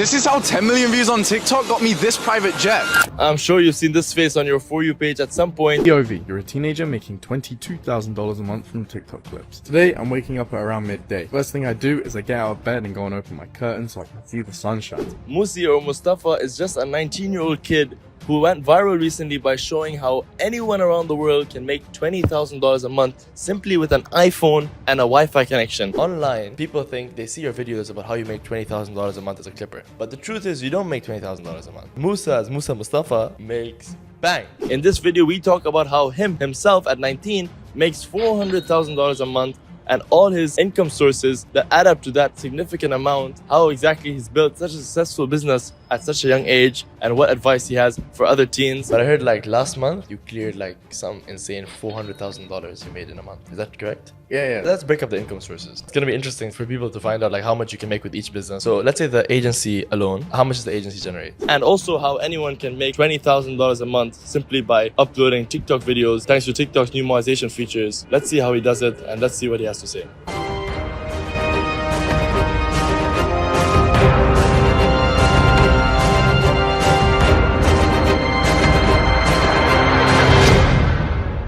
This is how 10 million views on TikTok got me this private jet. I'm sure you've seen this face on your For You page at some point. POV, you're a teenager making $22,000 a month from TikTok clips. Today, I'm waking up at around midday. First thing I do is I get out of bed and go and open my curtains so I can see the sunshine. Musi or Mustafa is just a 19-year-old kid who went viral recently by showing how anyone around the world can make $20,000 a month simply with an iPhone and a Wi-Fi connection. Online, people think they see your videos about how you make $20,000 a month as a clipper. But the truth is, you don't make $20,000 a month. Musa Mustafa makes bang. In this video, we talk about how himself at 19 makes $400,000 a month and all his income sources that add up to that significant amount, how exactly he's built such a successful business at such a young age, and what advice he has for other teens. But I heard like last month, you cleared like some insane $400,000 you made in a month. Is that correct? Yeah. Let's break up the income sources. It's gonna be interesting for people to find out like how much you can make with each business. So let's say the agency alone, how much does the agency generate? And also how anyone can make $20,000 a month simply by uploading TikTok videos thanks to TikTok's new monetization features. Let's see how he does it and let's see what he has to say.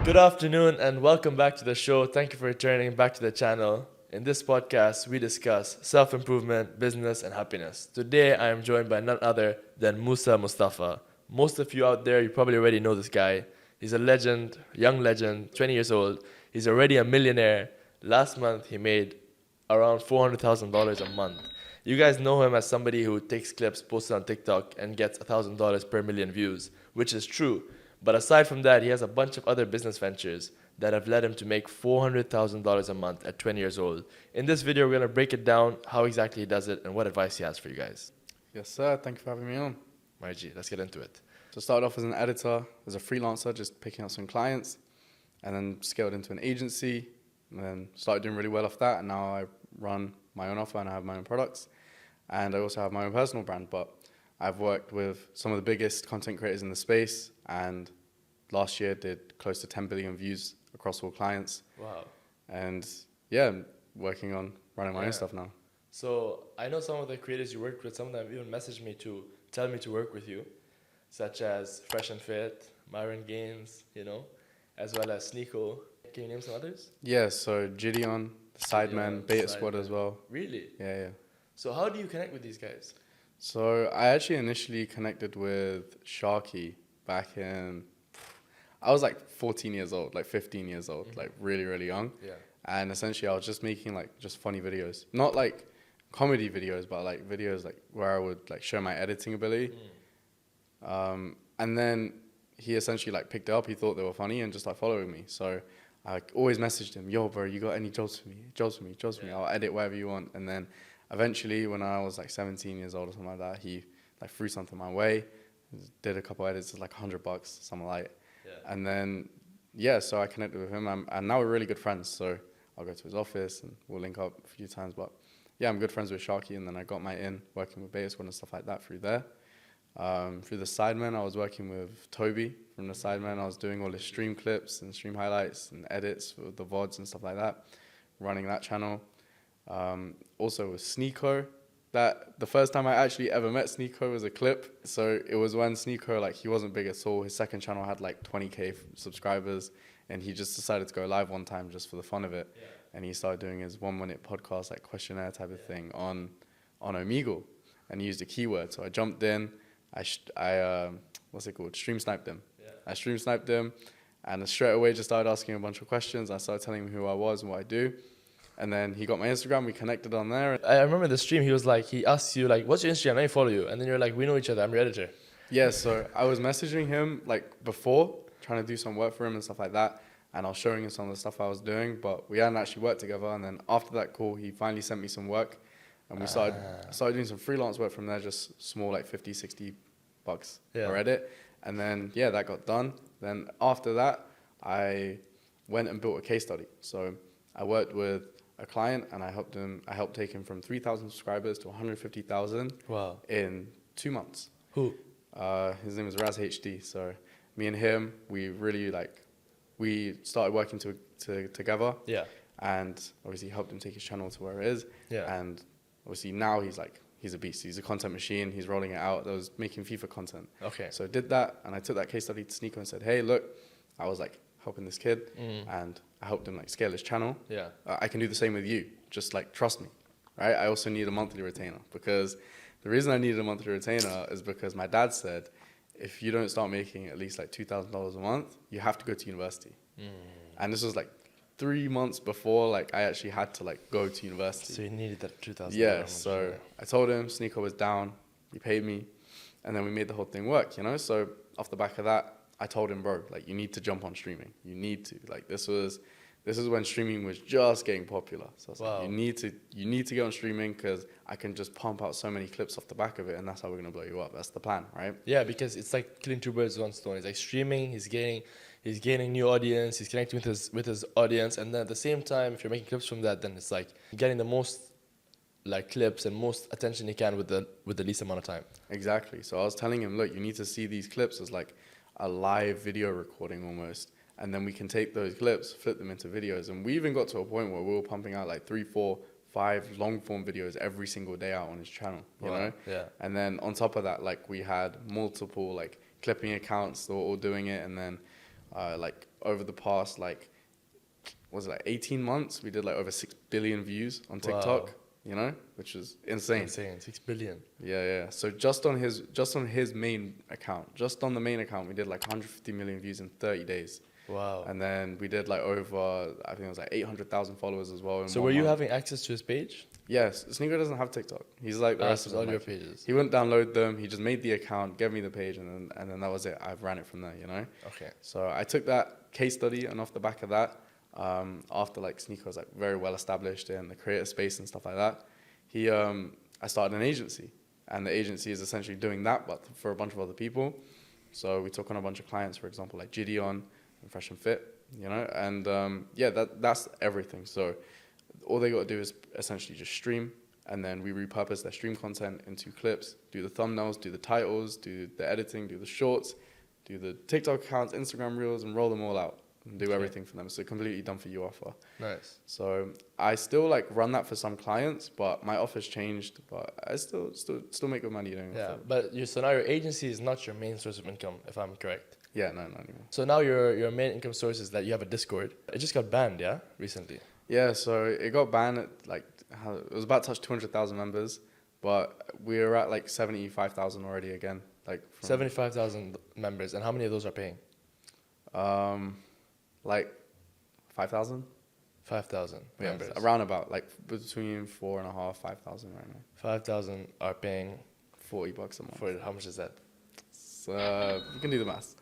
Good afternoon and welcome back to the show. Thank you for returning back to the channel. In this podcast, we discuss self-improvement, business, and happiness. Today, I am joined by none other than Musa Mustafa. Most of you out there, you probably already know this guy. He's a legend, young legend, 20 years old. He's already a millionaire. Last month, he made around $400,000 a month. You guys know him as somebody who takes clips, posts on TikTok, and gets $1,000 per million views, which is true. But aside from that, he has a bunch of other business ventures that have led him to make $400,000 a month at 20 years old. In this video, we're going to break it down, how exactly he does it, and what advice he has for you guys. Yes, sir. Thank you for having me on. Marries, let's get into it. So I started off as an editor, as a freelancer, just picking up some clients, and then scaled into an agency, and then started doing really well off that. And now I run my own offer and I have my own products. And I also have my own personal brand, but I've worked with some of the biggest content creators in the space, and last year did close to 10 billion views across all clients. Wow. And yeah, I'm working on running my own stuff now. So I know some of the creators you worked with, some of them even messaged me to tell me to work with you, such as Fresh and Fit, Myron Gaines, as well as Sneeko. Can you name some others? Yeah, so Gideon, the Sidemen, Beta Squad as well. Really? Yeah. So how do you connect with these guys? So I actually initially connected with Sharky back in, I was like 14 years old, like 15 years old, like really, really young. Yeah. And essentially I was just making like just funny videos, not like comedy videos, but like videos like where I would like show my editing ability. And then he essentially like picked it up. He thought they were funny and just like following me. So I always messaged him, yo bro, you got any jobs for me? Jobs for me. I'll edit whatever you want. And then eventually when I was like 17 years old or something like that, he like threw something my way, did a couple edits, like $100, something like it. Yeah. And then, yeah, so I connected with him and now we're really good friends. So I'll go to his office and we'll link up a few times. But yeah, I'm good friends with Sharky, and then I got my in working with Beta Squad and stuff like that through there. Through the Sidemen, I was working with Toby from the Sidemen. I was doing all his stream clips and stream highlights and edits for the VODs and stuff like that, running that channel. Also with Sneeko, that the first time I actually ever met Sneeko was a clip. So it was when Sneeko, like he wasn't big at all. His second channel had like 20K subscribers, and he just decided to go live one time just for the fun of it. Yeah. And he started doing his 1 minute podcast, like questionnaire type of thing on Omegle, and he used a keyword. So I jumped in, I what's it called? Stream sniped him. Yeah. I stream sniped him, and straight away just started asking a bunch of questions. I started telling him who I was and what I do. And then he got my Instagram, we connected on there. I remember the stream, he asked you like, what's your Instagram? Let me follow you. And then you're like, we know each other, I'm your editor. Yeah, so I was messaging him like before, trying to do some work for him and stuff like that. And I was showing him some of the stuff I was doing, but we hadn't actually worked together. And then after that call, he finally sent me some work. And we started doing some freelance work from there, just small, like $50, $60 per edit. And then, yeah, that got done. Then after that, I went and built a case study. So I worked with a client and I helped take him from 3,000 subscribers to 150,000 in 2 months. Who? His name was Raz HD. So me and him, we started working together. Yeah. And obviously helped him take his channel to where it is. Yeah. And obviously now he's he's a beast. He's a content machine. He's rolling it out. That was making FIFA content. Okay. So I did that, and I took that case study to Sneeko and said, hey, look, I was like helping this kid, and I helped him like scale his channel. Yeah. I can do the same with you. Just like trust me, right? I also need a monthly retainer, because the reason I needed a monthly retainer is because my dad said, if you don't start making at least like $2,000 a month, you have to go to university. And this was like 3 months before like I actually had to like go to university. So you needed that 2,000. Yeah, so I told him, Sneeko was down, he paid me, and then we made the whole thing work, you know? So off the back of that, I told him, bro, like you need to jump on streaming. You need to. Like this is when streaming was just getting popular. So I was like, you need to get on streaming, because I can just pump out so many clips off the back of it, and that's how we're gonna blow you up. That's the plan, right? Yeah, because it's like killing two birds with one stone. It's like streaming, he's gaining new audience, he's connecting with his audience, and then at the same time, if you're making clips from that, then it's like getting the most like clips and most attention you can with the least amount of time. Exactly. So I was telling him, look, you need to see these clips as like a live video recording almost, and then we can take those clips, flip them into videos, and we even got to a point where we were pumping out like 3, 4, 5 long form videos every single day out on his channel, you know? Yeah. And then on top of that, like we had multiple like clipping accounts that were all doing it, and then like over the past like, was it like 18 months, we did like over 6 billion views on TikTok, you know, which is insane. 6 billion. Yeah. So just on his main account, just on the main account, we did like 150 million views in 30 days. Wow. And then we did like over, I think it was like 800,000 followers as well. So were you having access to his page? Yes. Sneeko doesn't have TikTok. He's like the rest of all them. your Like, pages. he wouldn't download them. He just made the account, gave me the page, and then that was it. I ran it from there, you know? Okay. So I took that case study, and off the back of that, after like Sneeko was like very well established in the creator space and stuff like that, I started an agency, and the agency is essentially doing that, but for a bunch of other people. So we took on a bunch of clients, for example, like Gideon and Fresh and Fit, you know, and yeah, that's everything. So all they got to do is essentially just stream, and then we repurpose their stream content into clips, do the thumbnails, do the titles, do the editing, do the shorts, do the TikTok accounts, Instagram reels, and roll them all out and do everything for them. It's a completely done for you offer. Nice. So I still like run that for some clients, but my offer's changed, but I still make good money doing it. Yeah, but so now your agency is not your main source of income, if I'm correct. Yeah, no, not anymore. So now your main income source is that you have a Discord. It just got banned, yeah, recently. Yeah, so it got banned at like, it was about to touch 200,000 members, but we were at like 75,000 already again. Like 75,000 members, and how many of those are paying? Like 5,000? 5,000 members. Yes, around about, like between 4.5, 5,000 right now. 5,000 are paying $40 a month. for how much is that? So you can do the math.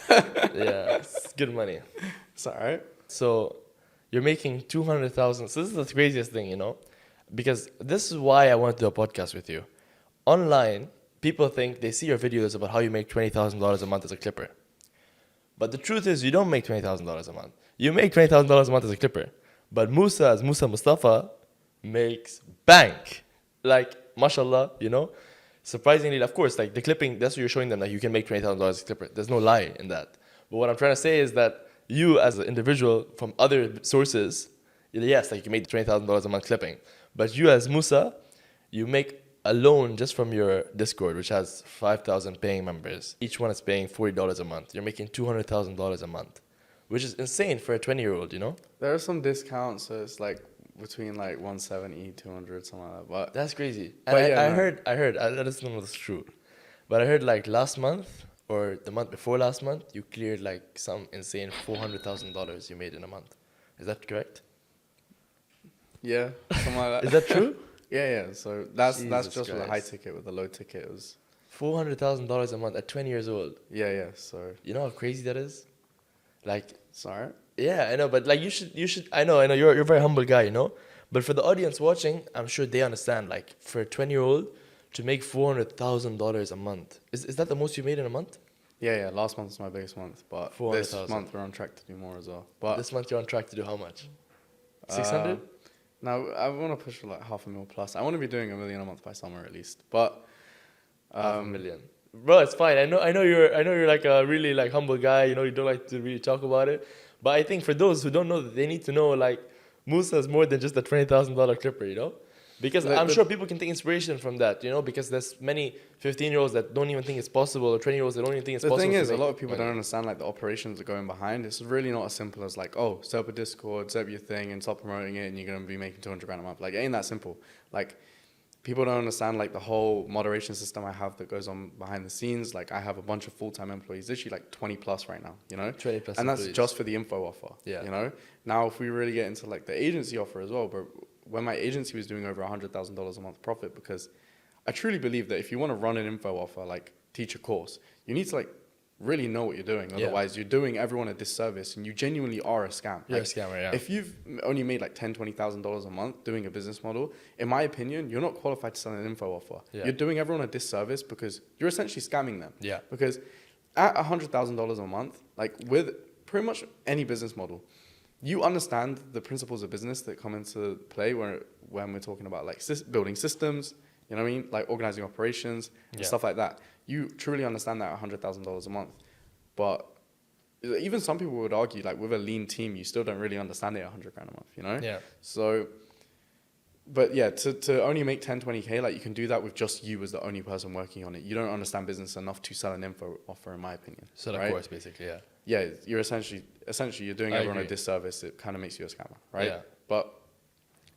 Yeah, it's good money. It's alright. So you're making 200,000. So this is the craziest thing, you know, because this is why I want to do a podcast with you. Online, people think they see your videos about how you make $20,000 a month as a clipper. But the truth is, you don't make $20,000 a month. You make $20,000 a month as a clipper. But Musa, as Musa Mustafa, makes bank. Like, mashallah, you know? Surprisingly, of course, like the clipping, that's what you're showing them, like you can make $20,000 as a clipper. There's no lie in that. But what I'm trying to say is that you, as an individual from other sources, yes, like you make $20,000 a month clipping. But you, as Musa, you make alone just from your Discord, which has 5,000 paying members. Each one is paying $40 a month. You're making $200,000 a month, which is insane for a 20-year-old, you know? There are some discounts, so it's like between like 170, 200, something like that. But that's crazy. But And yeah, I no. heard, I don't know if it's true, but I heard like last month or the month before last month, you cleared like some insane $400,000 you made in a month. Is that correct? yeah, something like that. Is that true? Yeah. So that's Jesus just with the high Christ. ticket. With the low ticket, it was $400,000 a month at 20 years old. yeah. So You know how crazy that is? Like, it's alright. yeah, I know, but like you should. I know, you're a very humble guy, you know. But for the audience watching, I'm sure they understand. Like for a 20-year-old to make $400,000 a month, is that the most you made in a month? Yeah. Last month was my biggest month, but this 400,000. month we're on track to do more as well. But This month you're on track to do how much? 600? now I want to push for like 500,000 plus. I want to be doing $1 million a month by summer at least. But $500,000. Bro, it's fine. I know you're like a really like humble guy. You know, you don't like to really talk about it. But I think for those who don't know, they need to know like Musa is more than just a $20,000 clipper. You know, Because I'm sure people can take inspiration from that, you know, because there's many 15-year-olds that don't even think it's possible, or 20-year-olds that don't even think it's possible. The thing is, to a make lot of people money. don't understand like the operations that are going behind. It's really not as simple as like, oh, set up a Discord, set up your thing, and start promoting it, and you're gonna be making 200 grand a month. Like, it ain't that simple. Like, people don't understand like the whole moderation system I have that goes on behind the scenes. Like, I have a bunch of full-time employees, literally like 20 plus right now, you know? 20 plus and that's employees. just for the info offer. Yeah. You know? Now, if we really get into like the agency offer as well, but when my agency was doing over $100,000 a month profit, because I truly believe that if you want to run an info offer, like teach a course, you need to like really know what you're doing. Otherwise, you're doing everyone a disservice, and you genuinely are a scam. You're like, a scammer, yeah. If you've only made like $10,000-$20,000 a month doing a business model, in my opinion, you're not qualified to sell an info offer. Yeah. You're doing everyone a disservice because you're essentially scamming them. Yeah. Because at $100,000 a month, like with pretty much any business model, you understand the principles of business that come into play when we're talking about like building systems, you know what I mean? Like organizing operations and stuff like that. You truly understand that at $100,000 a month. But even some people would argue, like with a lean team, you still don't really understand it at 100 grand a month, you know? Yeah. So, but yeah, to only make 10, 20K, like you can do that with just you as the only person working on it. You don't understand business enough to sell an info offer, in my opinion. So of right? course, basically, yeah. Yeah, you're essentially you're doing I everyone agree. a disservice. It kind of makes you a scammer, right? Yeah. But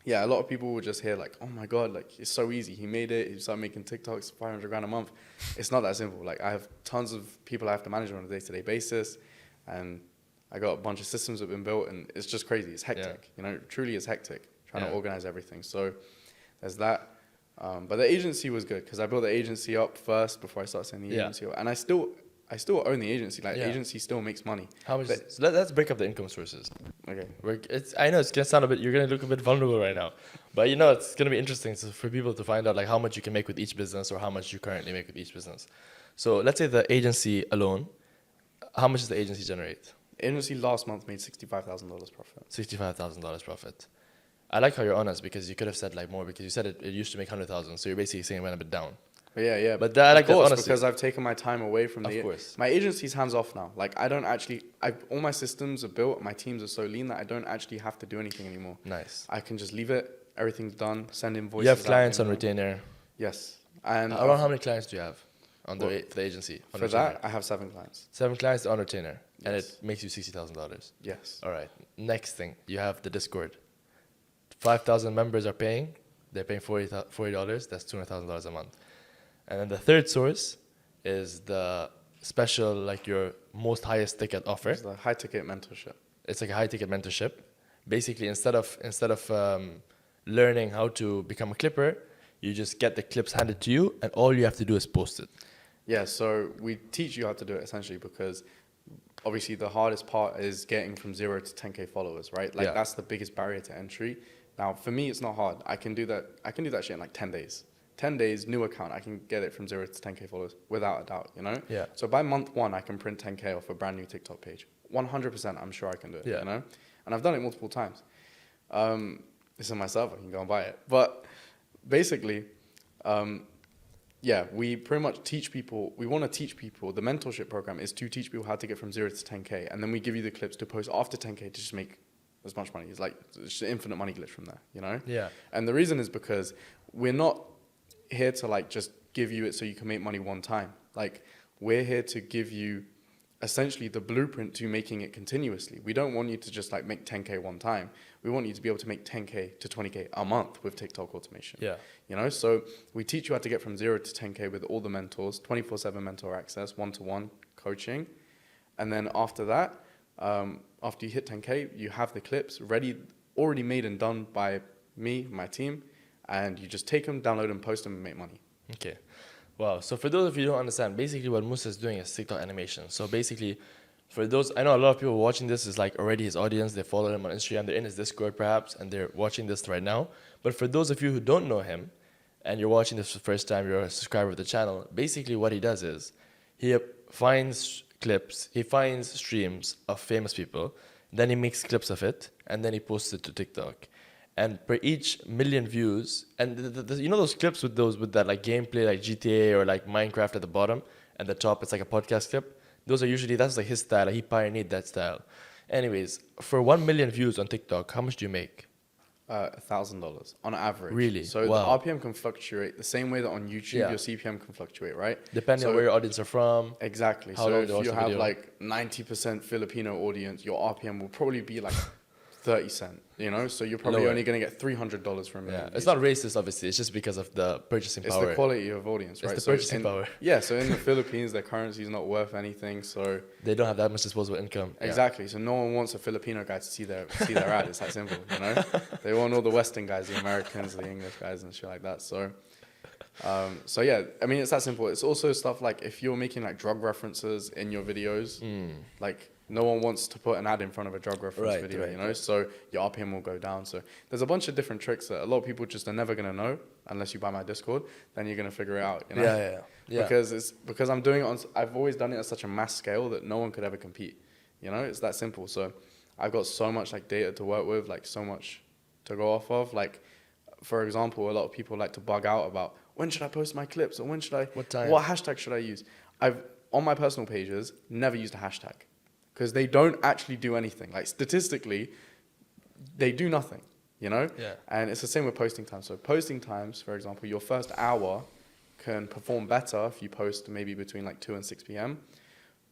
yeah, a lot of people will just hear like, oh my God, like it's so easy. He made it. He started making TikToks, 500 grand a month. It's not that simple. Like I have tons of people I have to manage on a day-to-day basis, and I got a bunch of systems that have been built, and it's just crazy. It's hectic. You know, it truly is hectic trying to organize everything. So there's that. But the agency was good because I built the agency up first before I started setting the agency up, and I still own the agency. Like the agency still makes money. How much? So let's break up the income sources. Okay. I know it's gonna sound you're gonna look a bit vulnerable right now, but you know it's gonna be interesting for people to find out like how much you can make with each business or how much you currently make with each business. So let's say the agency alone, how much does the agency generate? Agency last month made $65,000 profit. $65,000 profit. I like how you're honest because you could have said like more because you said it used to make 100,000, so you're basically saying it went a bit down. But yeah. But I like of course, that honesty. because I've taken my time away from Of course. My agency's hands off now. Like all my systems are built. My teams are so lean that I don't actually have to do anything anymore. Nice. I can just leave it. Everything's done. Send invoices. You have out, clients you on know. retainer. Yes. And Around how many clients do you have for the agency? On for retainer? that, I have 7 clients. 7 clients on retainer, and Yes. it makes you $60,000. Yes. All right. Next thing, you have the Discord. 5,000 members are paying. They're paying $40. That's $200,000 a month. And then the third source is the special, like your most highest ticket offer. It's the high ticket mentorship. It's like a high ticket mentorship. Basically, instead of learning how to become a clipper, you just get the clips handed to you, and all you have to do is post it. Yeah. So we teach you how to do it essentially because obviously the hardest part is getting from 0 to 10K followers, right? Like that's the biggest barrier to entry. Now, for me, it's not hard. I can do that shit in like 10 days. 10 days, new account, I can get it from 0 to 10K followers without a doubt, you know? Yeah. So by month 1, I can print 10K off a brand new TikTok page. 100%, I'm sure I can do it, you know? And I've done it multiple times. It's on my server, you can go and buy it. But basically, we pretty much teach people, we want to teach people, the mentorship program is to teach people how to get from 0 to 10K. And then we give you the clips to post after 10K to just make as much money. It's like it's an infinite money glitch from there, you know? Yeah. And the reason is because we're not here to like just give you it so you can make money one time. Like we're here to give you essentially the blueprint to making it continuously. We don't want you to just like make 10K one time. We want you to be able to make 10K to 20K a month with TikTok automation. Yeah. You know, so we teach you how to get from 0 to 10K with all the mentors, 24/7 mentor access, one-to-one coaching. And then after that, after you hit 10K, you have the clips already made and done by me, my team, and you just take them, download them, post them, and make money. Okay. Wow. So for those of you who don't understand, basically what Musa is doing is TikTok animation. So basically, for those, I know a lot of people watching this is like already his audience. They follow him on Instagram. They're in his Discord perhaps, and they're watching this right now. But for those of you who don't know him, and you're watching this for the first time, you're a subscriber of the channel, basically what he does is he finds clips, he finds streams of famous people, then he makes clips of it, and then he posts it to TikTok. And per each million views, and you know those clips with that like gameplay, like GTA or like Minecraft at the bottom, and the top it's like a podcast clip. Those are usually, that's like his style. Like he pioneered that style. Anyways, for 1 million views on TikTok, how much do you make? $1,000 on average. Really? So Wow. the RPM can fluctuate the same way that on YouTube Yeah. your CPM can fluctuate, right? Depending on where your audience are from. Exactly. How So long if they watch you the have video. like 90% Filipino audience, your RPM will probably be like 30 cent, you know? So you're probably Lower. only going to get $300 from a million Yeah. It's views. not racist, obviously. It's just because of the purchasing It's power. the quality of audience, It's right? the So purchasing in- power. Yeah, so in the Philippines, their currency is not worth anything. So They don't have that much disposable income. Yeah. exactly. So no one wants a Filipino guy to see their ad. It's that simple, you know? They want all the Western guys, the Americans, the English guys, and shit like that. So yeah, I mean, it's that simple. It's also stuff like if you're making like drug references in your videos, like no one wants to put an ad in front of a drug reference Right, video, right, you know? right. So your RPM will go down. So there's a bunch of different tricks that a lot of people just are never going to know unless you buy my Discord. Then you're going to figure it out, you know? Yeah. Because I'm doing it on, I've always done it at such a mass scale that no one could ever compete, you know? It's that simple. So I've got so much like data to work with, like so much to go off of. Like, for example, a lot of people like to bug out about when should I post my clips or when should I, What time? what hashtag should I use? I've, on my personal pages, never used a hashtag because they don't actually do anything. Like statistically, they do nothing, you know? Yeah. And it's the same with posting times. So posting times, for example, your first hour can perform better if you post maybe between like 2 and 6 p.m.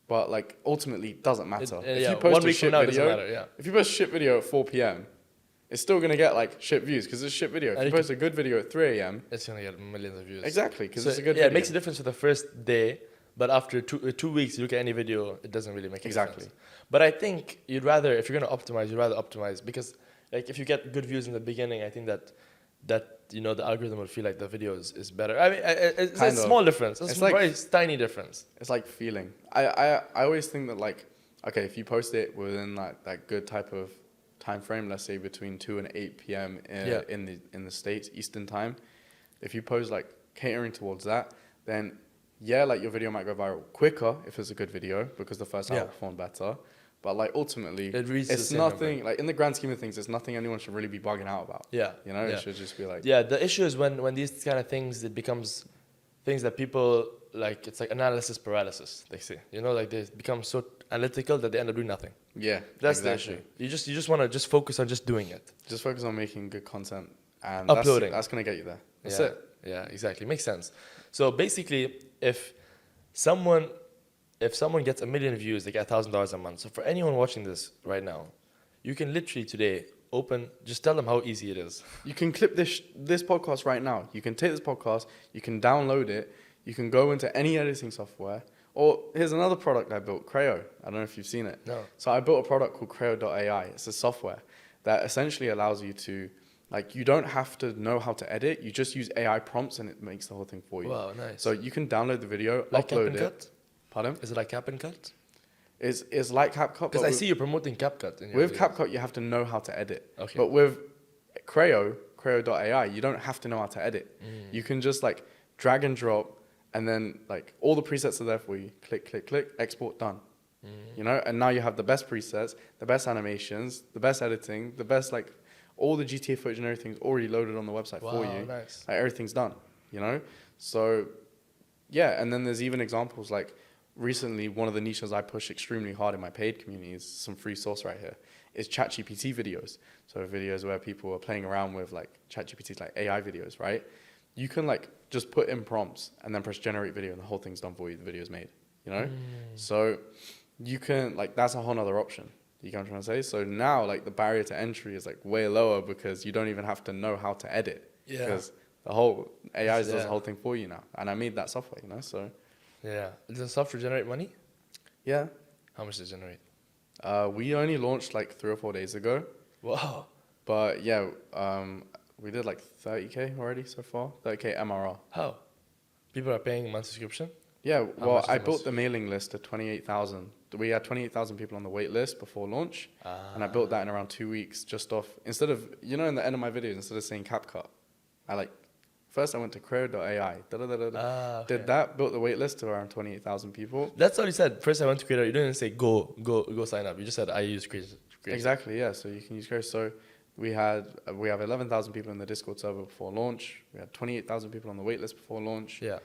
But like ultimately it doesn't matter. If yeah, you post 1 a week shit from now, it doesn't video, matter, yeah. if you post a shit video at 4 p.m., it's still going to get like shit views because it's a shit video. If And you you post a good video at 3 a.m., It's going to get millions of views. exactly, because So, it's a good yeah, video. it makes a difference for the first day, but after 2 weeks, you look at any video, it doesn't really make a Exactly. difference. But I think you'd rather, if you're going to optimize, you'd rather optimize because like if you get good views in the beginning, I think that you know the algorithm will feel like the video is better. I mean, it's a Kind of. small difference. It's It's a like- very tiny difference. It's like feeling. I always think that like, okay, if you post it within like that good type of time frame, let's say between 2 and 8 p.m. Yeah. in the States, Eastern time, if you post like catering towards that, then yeah, like your video might go viral quicker if it's a good video because the first hour Yeah. performed better. But like ultimately, It reaches the it's same nothing, like in the grand scheme of things, it's nothing anyone should really be bugging out about. Yeah. You know, yeah. it should just be like, Yeah, the issue is when these kind of things, it becomes things that people like, it's like analysis paralysis, they say. You know, like they become so analytical that they end up doing nothing. yeah, That's exactly. the issue. You just want to just focus on just doing it. Just focus on making good content and Uploading. That's going to get you there. That's yeah. it. Yeah, exactly. Makes sense. So basically, if someone gets 1 million views, they get $1,000 a month. So for anyone watching this right now, you can literally today just tell them how easy it is. You can clip this podcast right now. You can take this podcast, you can download it, you can go into any editing software. Or here's another product I built, Creo. I don't know if you've seen it. No. So I built a product called Creo.ai. It's a software that essentially allows you to, like, you don't have to know how to edit. You just use AI prompts and it makes the whole thing for you. Wow, nice. So you can download the video, Like Cap upload and it. Cut? Pardon? Is it like Cap and Cut? It's like CapCut. Because I see you promoting CapCut in your With videos. CapCut, you have to know how to edit. Okay. But with Creo.ai, you don't have to know how to edit. You can just like drag and drop, and then like all the presets are there for you. Click, click, click, export, done. You know, and now you have the best presets, the best animations, the best editing, the best like all the GTA footage and everything's already loaded on the website for Wow, you. nice. Like everything's done. You know, so yeah, and then there's even examples like recently one of the niches I push extremely hard in my paid community is some free source right here. Is ChatGPT videos. So videos where people are playing around with like ChatGPT's like AI videos, right? You can like just put in prompts and then press generate video and the whole thing's done for you. The video's made, you know? So you can like, that's a whole nother option. You get what I'm trying to say? So now like the barrier to entry is like way lower because you don't even have to know how to edit. Yeah. Because the whole AI does Yeah. the whole thing for you now. And I made that software, you know? So Yeah. Does the software generate money? yeah. How much does it generate? We only launched like 3 or 4 days ago. Wow. But yeah, we did like 30K already so far. 30K MRR. How? People are paying a monthly subscription? Yeah, much well, is I the built most? the mailing list to 28,000. We had 28,000 people on the wait list before launch. And I built that in around 2 weeks just off. Instead of, you know, in the end of my videos, instead of saying CapCut, first I went to Creo.ai. Okay. Did that, built the wait list to around 28,000 people. That's all you said. First I went to Creator. You didn't say go sign up. You just said I use Creator. Exactly, yeah. So you can use Creo. So we have 11,000 people in the Discord server before launch. We had 28,000 people on the wait list before launch. Yeah.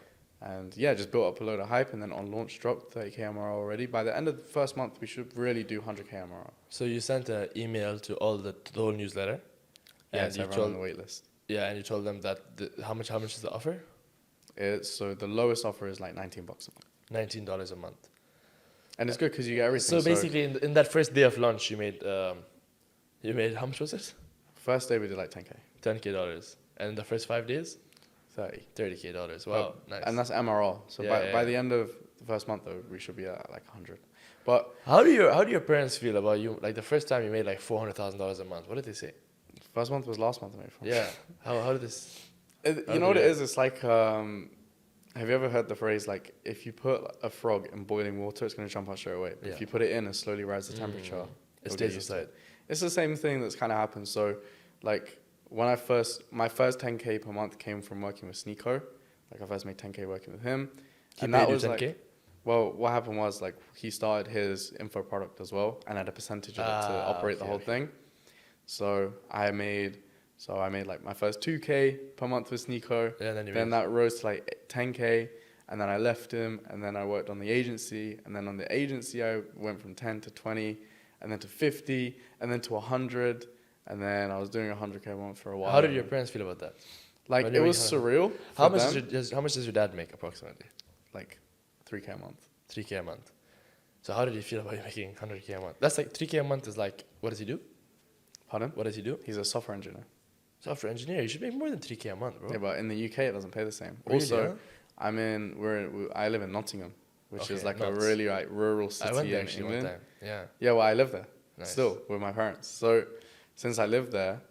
And yeah, just built up a load of hype, and then on launch dropped 30K MRR already. By the end of the first month, we should really do 100K MRR. So you sent an email to the whole newsletter? Yeah, And it's you everyone on told the wait list. yeah, and you told them that how much is the offer? So the lowest offer is like $19 a month. $19 a month. And it's good because you get everything. So basically, in that first day of launch, you made how much was it? First day we did like 10K. $10K. And in the first 5 days, 30. $30K. Wow, nice. And that's MRR. So by the end of the first month, though, we should be at like 100. But how do your parents feel about you? Like the first time you made like $400,000 a month, what did they say? first month was last month I made from. Yeah. How did this? You know what it is? It's like, have you ever heard the phrase like, if you put a frog in boiling water, it's going to jump out straight away. But Yeah. if you put it in and slowly rise the temperature, It it'll stays get used to inside. it. It's the same thing that's kind of happened. So, like, when my first 10K per month came from working with Sneeko. Like, I first made 10K working with him. He and paid that you was 10K? like, well, what happened was like he started his info product as well and had a percentage of it to operate the whole thing. So I made like my first 2K per month with Sneeko. Yeah, then that rose to like 10K, and then I left him, and then I worked on the agency, and then on the agency I went from 10 to 20, and then to 50, and then to 100, and then I was doing 100K a month for a while. How did your parents feel about that? Like when it you were was surreal. How for much them. how much does your dad make approximately? Like 3K a month. 3K a month. So how did you feel about you making 100K a month? That's like 3K a month is like, what does he do? Pardon? What does he do? He's a software engineer. Software engineer. You should make more than 3K a month, bro. Yeah, but in the UK it doesn't pay the same. Really, Also, huh? I live in Nottingham, which Okay, is like nuts. a really like rural I city went there in actually England. one time. Yeah. Yeah, well, I live there Nice. still with my parents. So since I live there,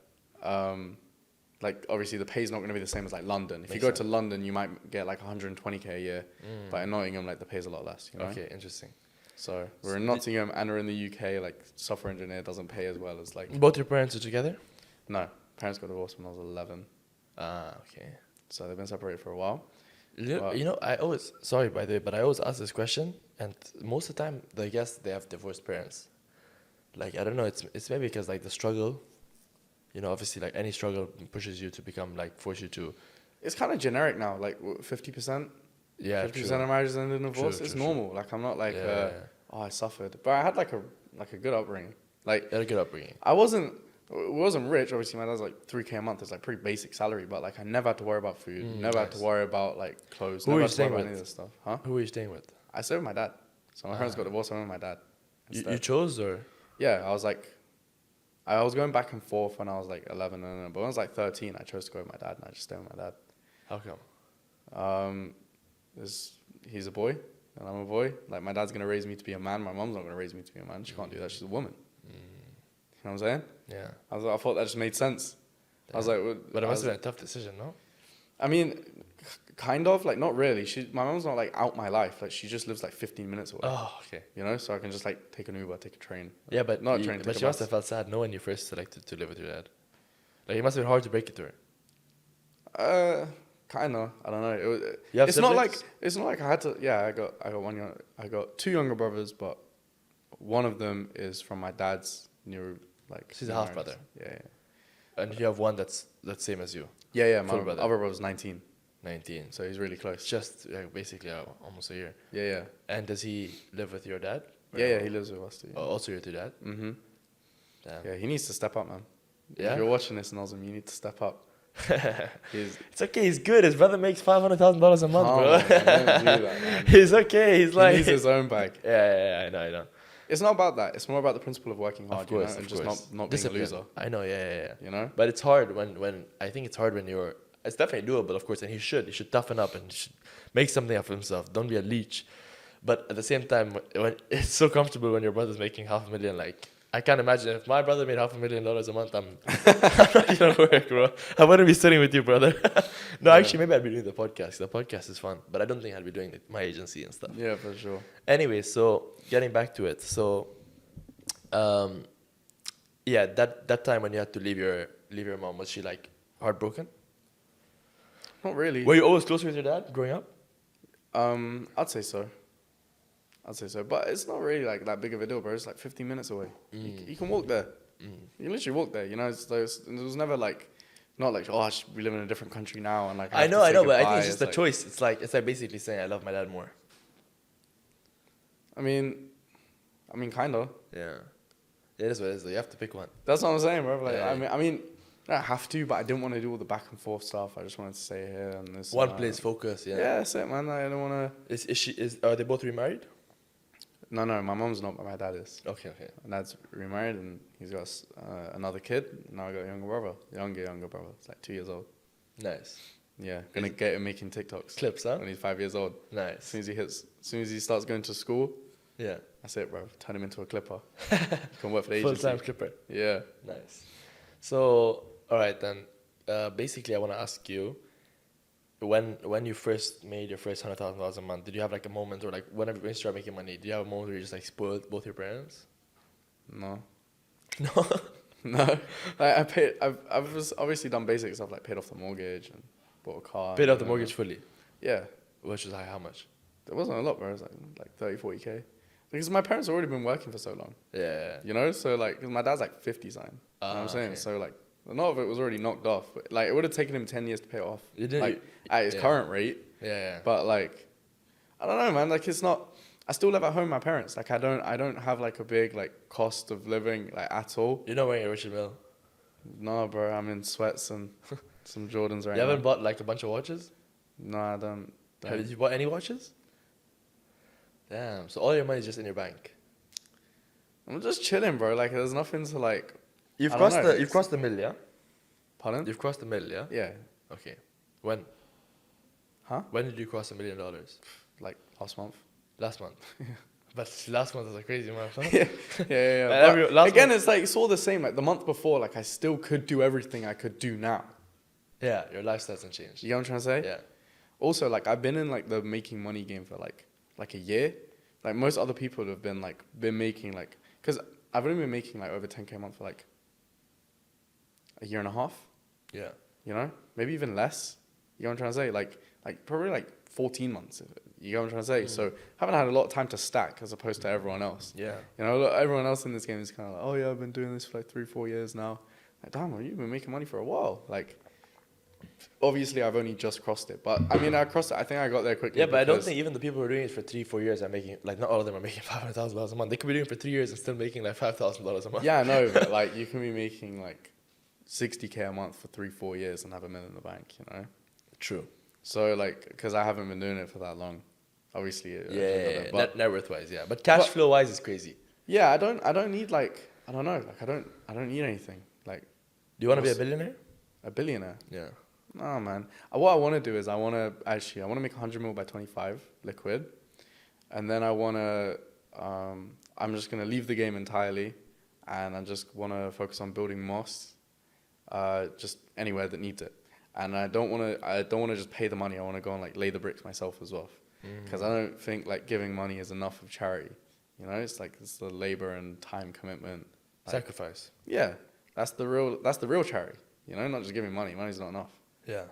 like obviously the pay's not going to be the same as like London. If you Makes go sense. to London, you might get like 120K a year, but in Nottingham, like the pay's a lot less. You know? Okay, interesting. So we're in Nottingham and we're in the UK. Like software engineer doesn't pay as well as like. Both your parents are together? No, parents got divorced when I was 11, Ah, okay. so they've been separated for a while. You know, I always, sorry by the way, but I always ask this question, and most of the time, I guess they have divorced parents. Like, I don't know, it's maybe because, like, the struggle, you know, obviously, like, any struggle pushes you to become, like, force you to. It's kind of generic now, like 50%. Yeah, 50% of marriages end in divorce. True, It's true, normal. Like I'm not like, Yeah. oh, I suffered, but I had like a good upbringing. Like You had a good upbringing. I wasn't rich. Obviously, my dad's like 3K a month. It's like pretty basic salary, but like I never had to worry about food. Never had to nice. worry about like clothes. Who were never you had to worry staying about with? any of this stuff. Huh? Who were you staying with? I stayed with my dad. So my parents got divorced. I went with my dad. You chose, or? Yeah, I was going back and forth when I was like 11, but when I was like 13, I chose to go with my dad, and I just stayed with my dad. How come? He's a boy and I'm a boy. Like my dad's gonna raise me to be a man. My mom's not gonna raise me to be a man. She can't do that. She's a woman. You know what I'm saying? Yeah. I thought that just made sense. I was like, But it must have been a tough decision, no? I mean, kind of like not really. My mom's not like out my life. Like she just lives like 15 minutes away. Oh, okay. You know, so I can just like take an Uber, take a train. Yeah, but not a train. but Take she a must bus. have felt sad knowing you first selected to live with your dad. Like, it must have been hard to break it to her. Kind of. I don't know. You have it's not siblings? like I had to. Yeah, I got two younger brothers, but one of them is from my dad's new like. She's a new half marriage. brother. Yeah. And you have one that's same as you, Yeah. Full My brother. other brother's 19, 19. So so he's really close. just basically almost a year. Yeah. And does he live with your dad? Yeah. He lives with us too. Oh, also your two dad? Mhm. Damn. Yeah, he needs to step up, man. Yeah? If you're watching this, Nazim, you need to step up. It's okay, he's good. His brother makes $500,000 a month, Calm, bro. man, don't do that, man. He's okay. He's He like. needs his own bag. Yeah, I know. It's not about that. It's more about the principle of working hard, Of course, and of just course. not being a Discipline. loser. I know, yeah. You know? But it's hard when I think it's hard when you're. It's definitely doable, of course, and he should toughen up and should make something of himself. Don't be a leech. But at the same time, when it's so comfortable when your brother's making $500,000, like I can't imagine if my brother made $500,000 a month, I'm not gonna work, bro. I wouldn't be sitting with you, brother. No, actually, maybe I'd be doing the podcast. The podcast is fun, but I don't think I'd be doing my agency and stuff. Yeah, for sure. Anyway, so getting back to it, so yeah, that time when you had to leave your mom, was she like heartbroken? Not really. Were you always close with your dad growing up? I'd say so. But it's not really like that big of a deal, bro. It's like 15 minutes away. You can walk there. You can literally walk there. You know, it was never like, not like, oh, we live in a different country now and like. I have to know, say but I think goodbye. it's just a like, choice. It's like basically saying I love my dad more. I mean, kind of. Yeah, it is what it is. You have to pick one. That's what I'm saying, bro. Like, Yeah. I mean, I don't have to, but I didn't want to do all the back and forth stuff. I just wanted to stay here and this. One and place, that. focus. Yeah. Yeah, that's it, man. I don't want to. Are they both remarried? No, my mom's not, but my dad is. Okay. My dad's remarried and he's got another kid. Now I got a younger brother. Younger brother. It's like 2 years old. Nice. Yeah, gonna get him making TikToks. Clips, huh? When he's 5 years old. Nice. As soon as he starts going to school, Yeah. that's it, bro. Turn him into a clipper. He can work for the agency. Full-time clipper. Yeah. Nice. So, all right then. Basically, I want to ask you, when you first made your first $100,000 a month, did you have like a moment, or like when you started making money, did you have a moment where you just like spoiled both your parents? No. No. No. I've just obviously done basic stuff like paid off the mortgage and bought a car. Paid off the mortgage fully, Yeah. which is like how much? It wasn't a lot, bro. It was like 30, 40K. Because my parents have already been working for so long. Yeah. You know? So like, 'cause my dad's like 50 something. You know what I'm saying? Okay. So like, a lot of it was already knocked off. But, like, it would have taken him 10 years to pay it off. You didn't- Like, at his yeah. current rate. Yeah. But like, I don't know, man. Like, it's not. I still live at home with my parents. Like, I don't have like a big like cost of living like at all. You're not wearing a Richest Mill. No, bro. I'm in sweats and some Jordans right You now. haven't bought like a bunch of watches? No, I don't. Have you bought any watches? Damn. So all your money is just in your bank. I'm just chilling, bro. Like, there's nothing to like. You've I don't know, you've crossed the mill, yeah? Pardon? You've crossed the mill, yeah? Yeah. Okay. When? Huh? When did you cross $1 million? Like last month. Last month. But last month was a crazy month, huh? Yeah. And But again, it's like it's all the same. Like the month before, like I still could do everything I could do now. Yeah, your lifestyle hasn't changed. You know what I'm trying to say? Yeah. Also, like I've been in like the making money game for like a year. Like most other people have been making like, because I've only been making like over 10K a month for like a year and a half. Yeah. You know, maybe even less. You know what I'm trying to say? Like probably like 14 months. You know what I'm trying to say? So haven't had a lot of time to stack as opposed to everyone else. Yeah. You know, everyone else in this game is kind of like, oh yeah, I've been doing this for like 3-4 years now. Like, damn, well, you've been making money for a while. Like, obviously I've only just crossed it, but I mean, I crossed it. I think I got there quickly. Yeah, but I don't because- think even the people who are doing it for 3-4 years are making, like, not all of them are making $500,000 a month. They could be doing it for 3 years and still making like $5,000 a month. Yeah, I know, but like you can be making like 60K a month for 3-4 years and have $1 million in the bank, you know? True. So like, because I haven't been doing it for that long, obviously. Yeah, but net worth wise, yeah. But cash flow wise is crazy. yeah, I don't need like, I don't know, like I don't need anything. Like, Do you want to be a billionaire? a billionaire? Yeah. No, man. What I want to do is I want to make 100 mil by 25 liquid, and then I want to. I'm just gonna leave the game entirely, and I just want to focus on building mosques, just anywhere that needs it. And I don't want to just pay the money. I want to go and like lay the bricks myself as well, because I don't think like giving money is enough of charity. You know, it's the labor and time commitment. Like, Sacrifice. yeah, that's the real charity. You know, not just giving money. Money's not enough. Yeah.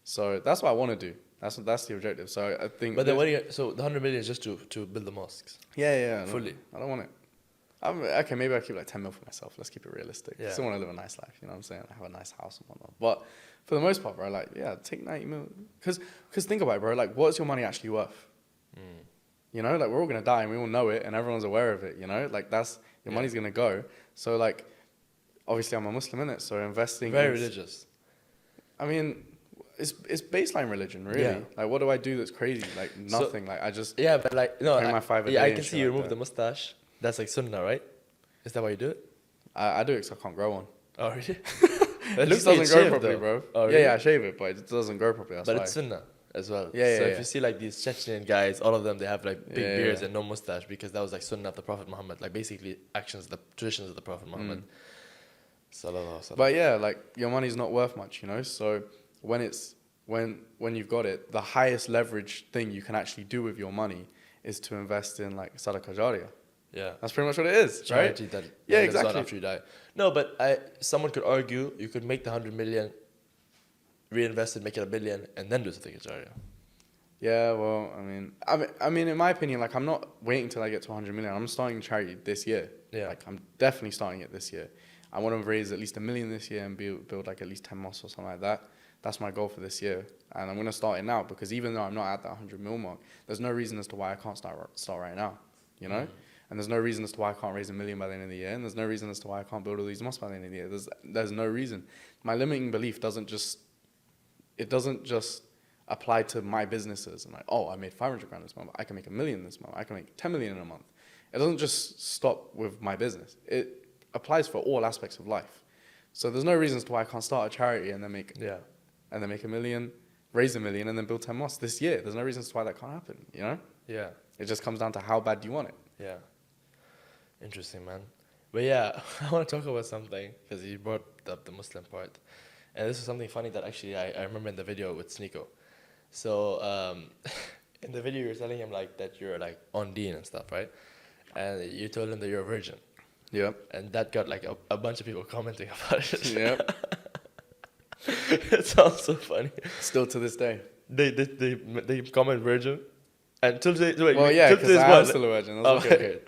So that's what I want to do. That's the objective. So I think. But then what do you, so the 100 million is just to build the mosques. Yeah. Fully. I don't want it. Okay, maybe I'll keep like 10 mil for myself. Let's keep it realistic. Yeah. I still want to live a nice life. You know what I'm saying? I have a nice house and whatnot. But for the most part, bro, like, yeah, take 90 mil. Because think about it, bro. Like, what's your money actually worth? You know, like, we're all going to die and we all know it and everyone's aware of it, you know? Like, your money's going to go. So, like, obviously I'm a Muslim, innit? So investing Very is, religious. I mean, it's baseline religion, really. Yeah. Like, what do I do that's crazy? Like, nothing. Like, I just... Yeah, but like, no, Pay my 5 a yeah, day I and can shit see you like remove that. the mustache. That's like sunnah, right? Is that why you do it? I do it because I can't grow one. Oh, really? It just doesn't grow properly, bro. Oh, really? Yeah, I shave it, but it doesn't grow properly. That's But why. it's sunnah as well. Yeah, So yeah, if yeah. you see like these Chechen guys, all of them, they have like big Yeah, beards yeah. and no mustache because that was like sunnah of the Prophet Muhammad. Like basically the traditions of the Prophet Muhammad. Sallallahu alaihi wasallam. But yeah, like your money's not worth much, you know. So when you've got it, the highest leverage thing you can actually do with your money is to invest in like sadaqah jariyah. Yeah. That's pretty much what it is, right? Charity that Yeah, lives on exactly. after you die. No, but someone could argue you could make the 100 million, reinvest it, make it $1 billion, and then do something in Jariyah. Yeah, well, I mean, in my opinion, like I'm not waiting till I get to 100 million. I'm starting charity this year. Yeah. Like I'm definitely starting it this year. I want to raise at least $1 million this year and build like at least 10 mosques or something like that. That's my goal for this year, and I'm gonna start it now because even though I'm not at that 100 mil mark, there's no reason as to why I can't start right now. You know, And there's no reason as to why I can't raise $1 million by the end of the year. And there's no reason as to why I can't build all these mosques by the end of the year. There's no reason. My limiting belief doesn't just apply to my businesses. And like, oh, I made 500 grand this month. I can make $1 million this month. I can make 10 million in a month. It doesn't just stop with my business. It applies for all aspects of life. So there's no reasons to why I can't start a charity and then make $1 million, raise $1 million, and then build 10 mosques this year. There's no reasons why that can't happen, you know? Yeah. It just comes down to how bad do you want it. Yeah. Interesting, man. But yeah, I want to talk about something because you brought up the Muslim part. And this is something funny that actually I remember in the video with Sneeko. So in the video, you're telling him like that you're like on deen and stuff, right? And you told him that you're a virgin. Yep. And that got like a bunch of people commenting about it. Yep. It sounds so funny. Still to this day. They comment virgin. And till today, wait, Well, yeah, because I'm still a virgin. That's okay.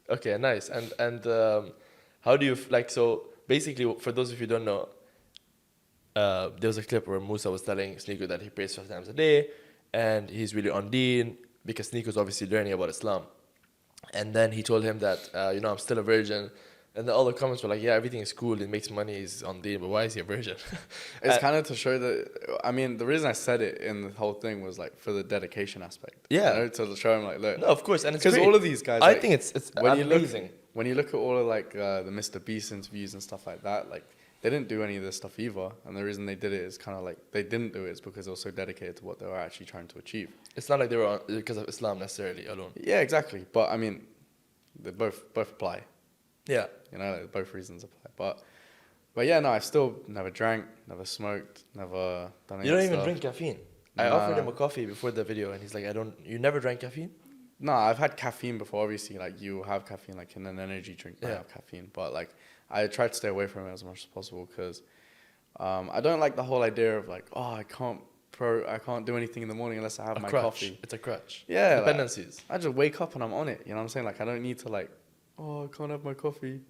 Okay, nice. And how do you like? So basically, for those of you who don't know, there was a clip where Musa was telling Sneeko that he prays 5 times a day, and he's really on deen because Sneeko's obviously learning about Islam. And then he told him that I'm still a virgin. And then all the comments were like, yeah, everything is cool, he makes money, he's on deen, but why is he a virgin? It's kind of to show that, I mean, the reason I said it in the whole thing was like for the dedication aspect. Yeah. You know, to show him like, look. No, of course, and it's because great. all of these guys. I like, think it's when amazing. When you look at all of like the Mr. Beast interviews and stuff like that, like they didn't do any of this stuff either. And the reason they did it is kind of like they didn't do it is because they were so dedicated to what they were actually trying to achieve. It's not like they were on, because of Islam necessarily alone. Yeah, exactly. But I mean, they both apply. Yeah. You know, like, both reasons apply. But yeah, no, I've still never drank, never smoked, never done any You don't of that even stuff. drink caffeine. I Nah. offered him a coffee before the video, and he's like, you never drank caffeine? No, I've had caffeine before. Obviously, like you have caffeine, like in an energy drink, I Yeah. have caffeine. But like, I try to stay away from it as much as possible because I don't like the whole idea of like, oh, I can't do anything in the morning unless I have my coffee. It's a crutch. Yeah, like, Dependencies. I just wake up and I'm on it. You know what I'm saying? Like, I don't need to like, oh, I can't have my coffee.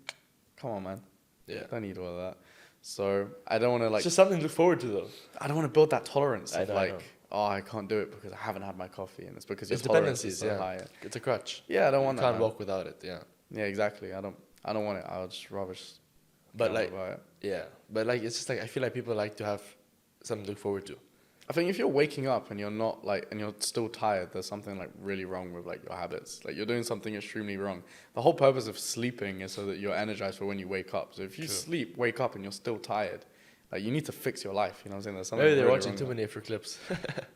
Come on, man. Yeah. I don't need all of that. So I don't want to like. It's just something to look forward to, though. I don't want to build that tolerance I of know, I like, know. oh, I can't do it because I haven't had my coffee, and it's because your It's tolerance is dependencies, so yeah. high. It's a crutch. Yeah, I don't want You that. can't man. walk without it, yeah. Yeah, exactly. I don't want it. I'll just rather just. But get on like, about it. yeah. But like, it's just like, I feel like people like to have something to look forward to. I think if you're waking up and you're not like, and you're still tired, there's something like really wrong with like your habits. Like you're doing something extremely wrong. The whole purpose of sleeping is so that you're energized for when you wake up. So if you sleep, wake up, and you're still tired, like you need to fix your life. You know what I'm saying? There's something Maybe they're really watching wrong too there. many of your clips.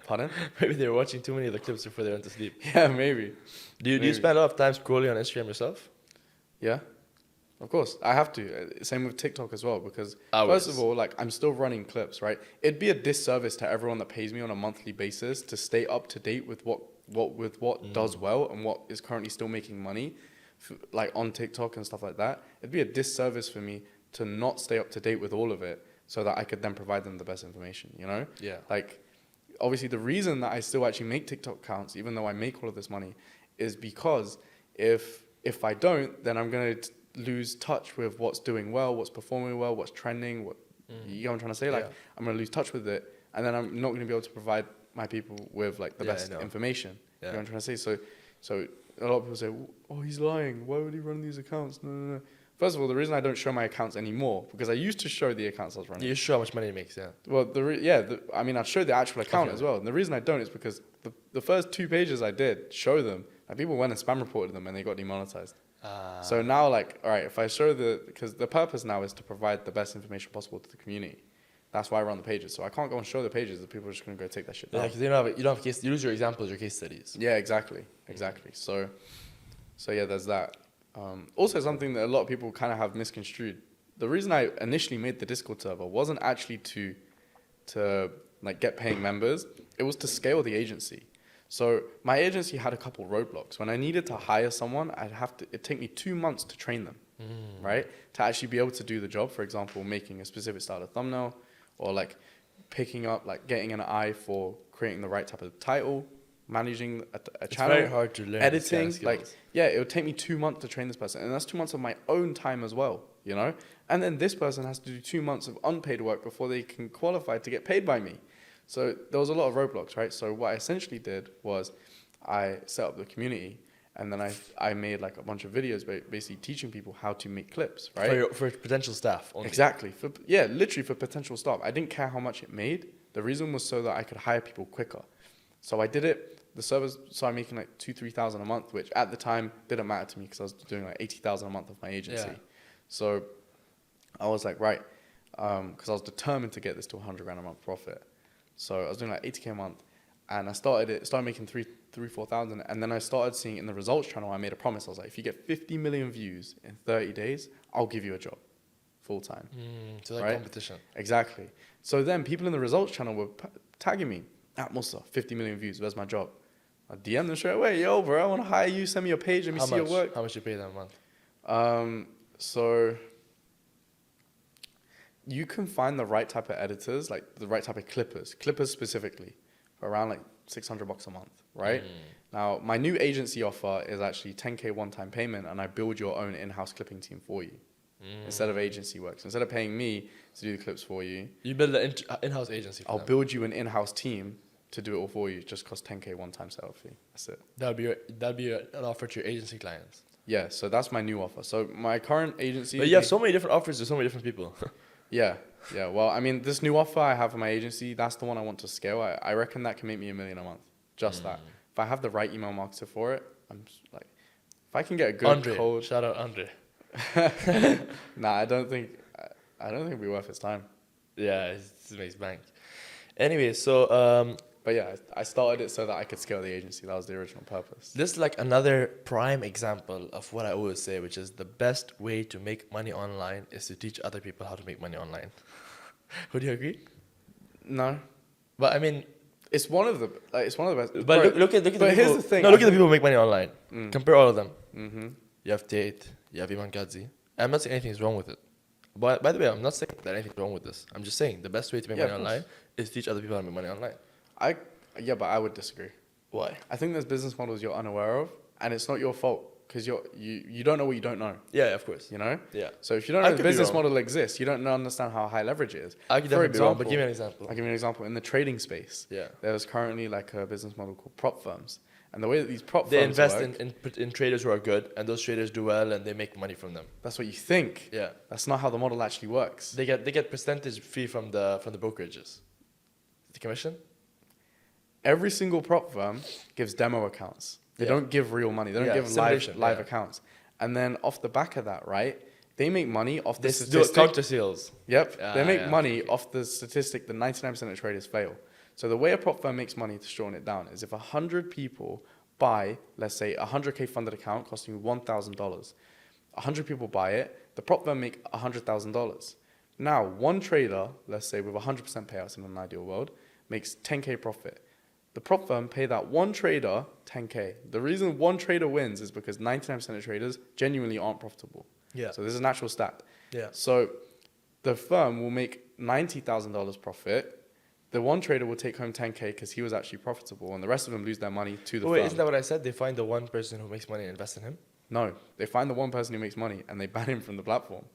Pardon? Maybe they're watching too many of the clips before they went to sleep. Yeah, maybe. Do you Maybe. spend a lot of time scrolling on Instagram yourself? Yeah, of course. I have to. Same with TikTok as well, because Hours. first of all, like I'm still running clips, right? It'd be a disservice to everyone that pays me on a monthly basis to stay up to date with what does well and what is currently still making money, like on TikTok and stuff like that. It'd be a disservice for me to not stay up to date with all of it, so that I could then provide them the best information. You know? Yeah. Like, obviously, the reason that I still actually make TikTok accounts, even though I make all of this money, is because if I don't, then I'm gonna lose touch with what's doing well, what's performing well, what's trending. You know what I'm trying to say? Like, Yeah. I'm gonna lose touch with it, and then I'm not gonna be able to provide my people with like the Yeah, I best know. information. Yeah. You know what I'm trying to say? So a lot of people say, "Oh, he's lying. Why would he run these accounts?" No. First of all, the reason I don't show my accounts anymore, because I used to show the accounts I was running. You show how much money it makes, yeah. Well, I mean, I'd show the actual account Okay. as well. And the reason I don't is because the first 2 pages I did show them, and people went and spam reported them and they got demonetized. So now, like, all right, if I show because the purpose now is to provide the best information possible to the community. That's why I run the pages. So I can't go and show the pages. The people are just going to go take that shit down. Yeah, because you don't have case. You lose your examples, your case studies. Yeah, exactly. So yeah, there's that. Also, something that a lot of people kind of have misconstrued. The reason I initially made the Discord server wasn't actually to like get paying members. It was to scale the agency. So my agency had a couple roadblocks. When I needed to hire someone, it'd take me 2 months to train them, right? To actually be able to do the job. For example, making a specific style of thumbnail, or like picking up, like getting an eye for creating the right type of title, managing a channel. It's very hard to learn these kind editing. of skills. Like, yeah, it would take me 2 months to train this person, and that's 2 months of my own time as well, you know? And then this person has to do 2 months of unpaid work before they can qualify to get paid by me. So there was a lot of roadblocks, right? So what I essentially did was I set up the community, And then I made like a bunch of videos basically teaching people how to make clips, right? For potential staff only. Exactly. Literally for potential staff. I didn't care how much it made. The reason was so that I could hire people quicker. So I did it. The servers started making like 2,000-3,000 a month, which at the time didn't matter to me because I was doing like 80,000 a month of my agency. Yeah. So I was like, right, because I was determined to get this to 100 grand a month profit. So I was doing like 80K a month, and I started making 4,000, and then I started seeing in the results channel, I made a promise. I was like, if you get 50 million views in 30 days, I'll give you a job, full time. So like right? competition. Exactly. So then people in the results channel were tagging me, at Musa, 50 million views, where's my job? I DM them straight away, yo, bro, I want to hire you, send me your page, let me see your work. How much you pay them a month? So you can find the right type of editors, like the right type of clippers specifically, for around like $600 a month, right? Now, my new agency offer is actually 10K one-time payment, and I build your own in-house clipping team for you instead of agency work. So instead of paying me to do the clips for you, You build an in-house agency for I'll them. build you an in-house team to do it all for you. Just cost 10K one-time setup fee. That's it. That'd be an offer to your agency clients. Yeah, so that's my new offer. So my current agency... But you have so many different offers to so many different people. Yeah. Well, I mean, this new offer I have for my agency, that's the one I want to scale. I reckon that can make me $1 million a month. Just that. If I have the right email marketer for it, I'm like, if I can get a good Andre, cold... shout out Andre. Nah, I don't think it'd be worth his time. Yeah, it makes bank. Anyway, so But yeah, I started it so that I could scale the agency. That was the original purpose. this is like another prime example of what I always say, which is the best way to make money online is to teach other people how to make money online. Would you agree? No, But I mean, it's one of the best. but Bro, look at the but people. here's the thing. No, look at the people who make money online. Compare all of them. Mm-hmm. You have Tate, you have Iman Gadzi. I'm not saying anything's wrong with it. But by the way, I'm not saying that anything's wrong with this. I'm just saying the best way to make money of online is teach other people how to make money online. But I would disagree. Why? I think there's business models you're unaware of, and it's not your fault because you don't know what you don't know. Yeah, of course. You know. Yeah. So if you don't I know the could be business wrong. model exists, you don't understand how high leverage it is. I could definitely be wrong, but give me an example. I'll give you an example. In the trading space, Yeah. there's currently like a business model called prop firms, and the way that these prop They firms invest work, in traders who are good, and those traders do well, and they make money from them. that's what you think. Yeah. That's not how the model actually works. They get percentage fee from the brokerages. The commission? Every single prop firm gives demo accounts. They Yeah. don't give real money. They don't Yeah, give simulation, live yeah. accounts. And then off the back of that, right, they make money off the They do statistic. counter sales. Yep. Ah, They make yeah, money off the statistic that 99% of traders fail. So the way a prop firm makes money, to shorten it down, is if 100 people buy, let's say, a 100K funded account costing you $1,000. 100 people buy it, the prop firm make $100,000. Now, one trader, let's say with 100% payouts in an ideal world, makes 10K profit. The prop firm pay that one trader 10K. The reason one trader wins is because 99% of traders genuinely aren't profitable. Yeah. So this is a natural stat. Yeah. So the firm will make $90,000 profit. The one trader will take home 10K because he was actually profitable, and the rest of them lose their money to the Wait, firm. isn't that what I said? They find the one person who makes money and invest in him? No, they find the one person who makes money and they ban him from the platform.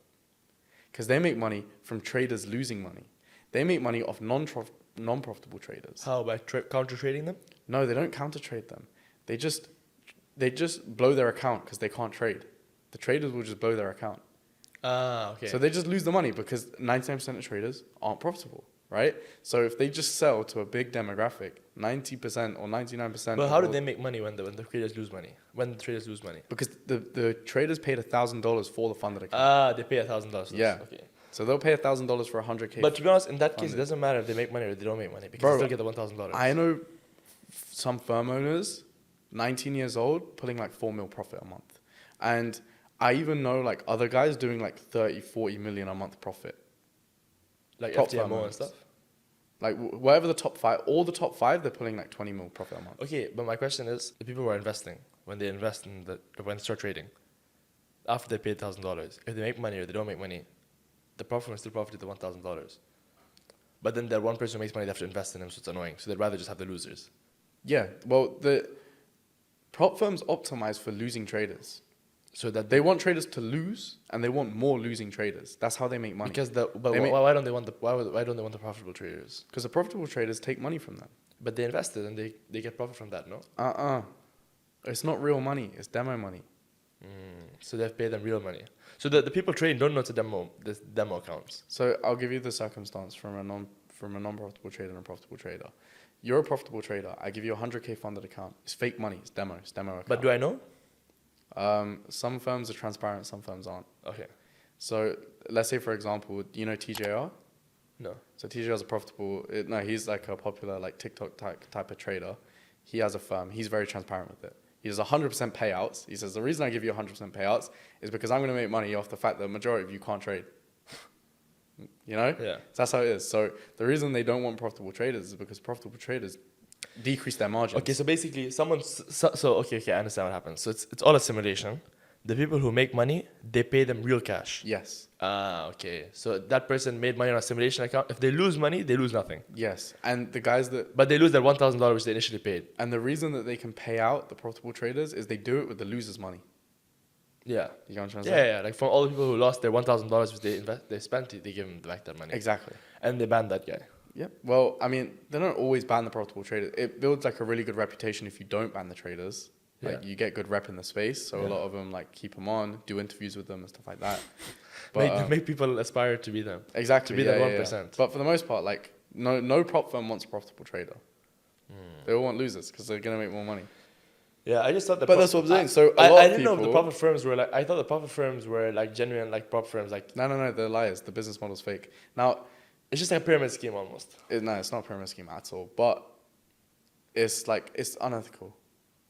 Because they make money from traders losing money. They make money off non-profitable traders. How? By counter trading them? No, they don't counter trade them. They just blow their account because they can't trade. The traders will just blow their account. Ah, okay. So they just lose the money because 99% of traders aren't profitable, right? So if they just sell to a big demographic, 90% or 99%. But how do they make money when the traders lose money? When the traders lose money? Because the traders paid $1,000 for the funded account. Ah, they pay $1,000. Yeah. Okay. So they'll pay $1,000 for 100K. But to be honest, in that case, it funded. doesn't matter if they make money or they don't make money because Bro, they still get the $1,000. I know some firm owners, 19 years old, pulling like 4 mil profit a month. And I even know like other guys doing like 30, 40 million a month profit. Like Top firm FTMO and owners. stuff. Like whatever the top five, all the top five, they're pulling like 20 mil profit a month. Okay, but my question is, the people who are investing, when they invest when they start trading, after they pay $1,000, if they make money or they don't make money, the profit will still profit the $1,000. But then that one person who makes money, they have to invest in them, so it's annoying. So they'd rather just have the losers. Yeah, well, the prop firms optimize for losing traders. So that They want traders to lose, and they want more losing traders. That's how they make money. because why don't they want the profitable traders? Because the profitable traders take money from them. But they invested and they get profit from that, no? It's not real money. It's demo money. So they've paid them real money. So the people trading don't know it's a demo accounts. So I'll give you the circumstance from a non-profitable trader and a profitable trader. You're a profitable trader. I give you a 100K funded account. It's fake money. It's demo. It's demo account. But do I know? Some firms are transparent. Some firms aren't. Okay. So let's say, for example, you know TJR? No. So TJR is a profitable. He's like a popular like TikTok type of trader. He has a firm. He's very transparent with it. He does 100% payouts. He says the reason I give you 100% payouts is because I'm going to make money off the fact that the majority of you can't trade. You know? Yeah. So that's how it is. So the reason they don't want profitable traders is because profitable traders decrease their margins. Okay, so basically, okay, I understand what happens. So it's all a simulation. The people who make money, they pay them real cash. Yes. Okay. So that person made money on a simulation account. If they lose money, they lose nothing. Yes. And the guys that... But they lose that $1,000 which they initially paid. And the reason that they can pay out the profitable traders is they do it with the losers' money. Yeah. You know what I'm trying to say? Yeah. Like from all the people who lost their $1,000 which they spent, they give them back that money. Exactly. And they banned that guy. Yeah. Well, I mean, they don't always ban the profitable traders. It builds like a really good reputation if you don't ban the traders. Like you get good rep in the space, so a lot of them like keep them on, do interviews with them and stuff like that. But make people aspire to be them. Exactly. To be that 1%. Yeah. But for the most part, like no prop firm wants a profitable trader. They all want losers because they're gonna make more money. Yeah, I just thought that. But that's what I'm saying. So I didn't know if the profit firms were like. I thought the profit firms were like genuine, like prop firms. Like no, they're liars. The business model's fake. Now, it's just like a pyramid scheme almost. No, it's not a pyramid scheme at all. But it's unethical.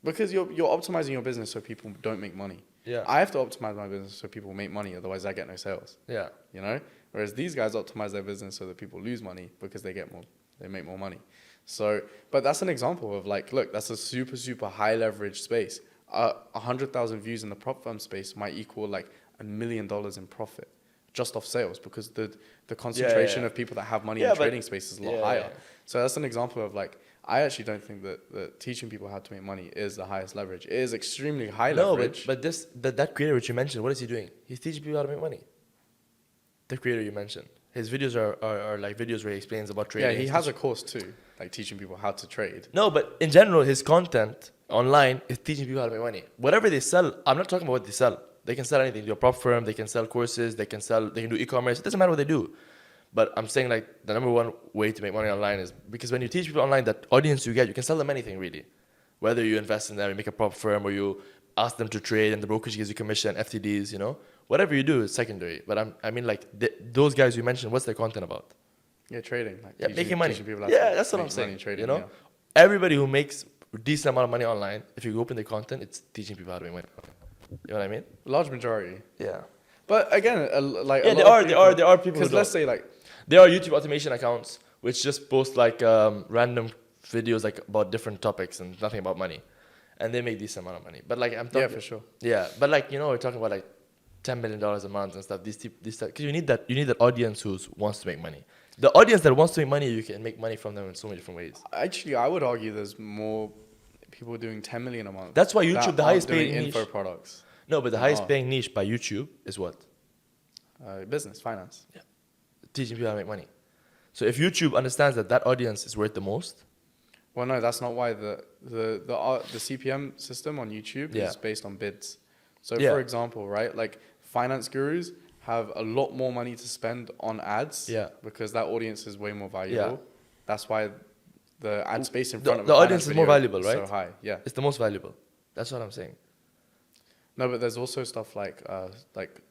Because you're optimizing your business so people don't make money. Yeah. I have to optimize my business so people make money, otherwise I get no sales. Yeah. You know? Whereas these guys optimize their business so that people lose money because they make more money. So, but that's an example of like, look, that's a super, super high leverage space. 100,000 views in the prop firm space might equal like $1 million in profit just off sales because the concentration of people that have money in the trading space is a lot higher. So that's an example of like, I actually don't think that teaching people how to make money is the highest leverage. It is extremely high leverage. But that creator which you mentioned, what is he doing? He's teaching people how to make money. The creator you mentioned. His videos are like videos where he explains about trading. Yeah, he has a course too, like teaching people how to trade. No, but in general, his content online is teaching people how to make money. Whatever they sell, I'm not talking about what they sell. They can sell anything. They're a prop firm. They can sell courses. They can do e-commerce. It doesn't matter what they do. But I'm saying like the number one way to make money online is because when you teach people online, that audience you get, you can sell them anything really. Whether you invest in them, you make a prop firm, or you ask them to trade and the brokerage gives you commission, FTDs, you know. Whatever you do is secondary. But I mean like those guys you mentioned, what's their content about? Yeah, trading. Like making money. People Yeah, that's what I'm saying. Trading, you know, everybody who makes a decent amount of money online, if you open the content, it's teaching people how to make money. You know what I mean? Large majority. Yeah. But again, there are people. Because let's say like. There are YouTube automation accounts which just post like random videos like about different topics and nothing about money, and they make decent amount of money. But like I'm talking, Yeah, for sure. Yeah, but like we're talking about like $10 million a month and stuff. These because you need that audience who wants to make money. The audience that wants to make money, you can make money from them in so many different ways. Actually, I would argue there's more people doing 10 million a month. That's why YouTube, the highest paying niche. Info products. No, but the highest paying niche by YouTube is what? Business, finance. Yeah. Teaching people how to make money. So if YouTube understands that audience is worth the most. Well, no, that's not why the CPM system on YouTube is based on bids. So for example, right, like finance gurus have a lot more money to spend on ads because that audience is way more valuable. Yeah. That's why the ad space in front of the audience is more valuable, right? So high, yeah. It's the most valuable. That's what I'm saying. No, but there's also stuff like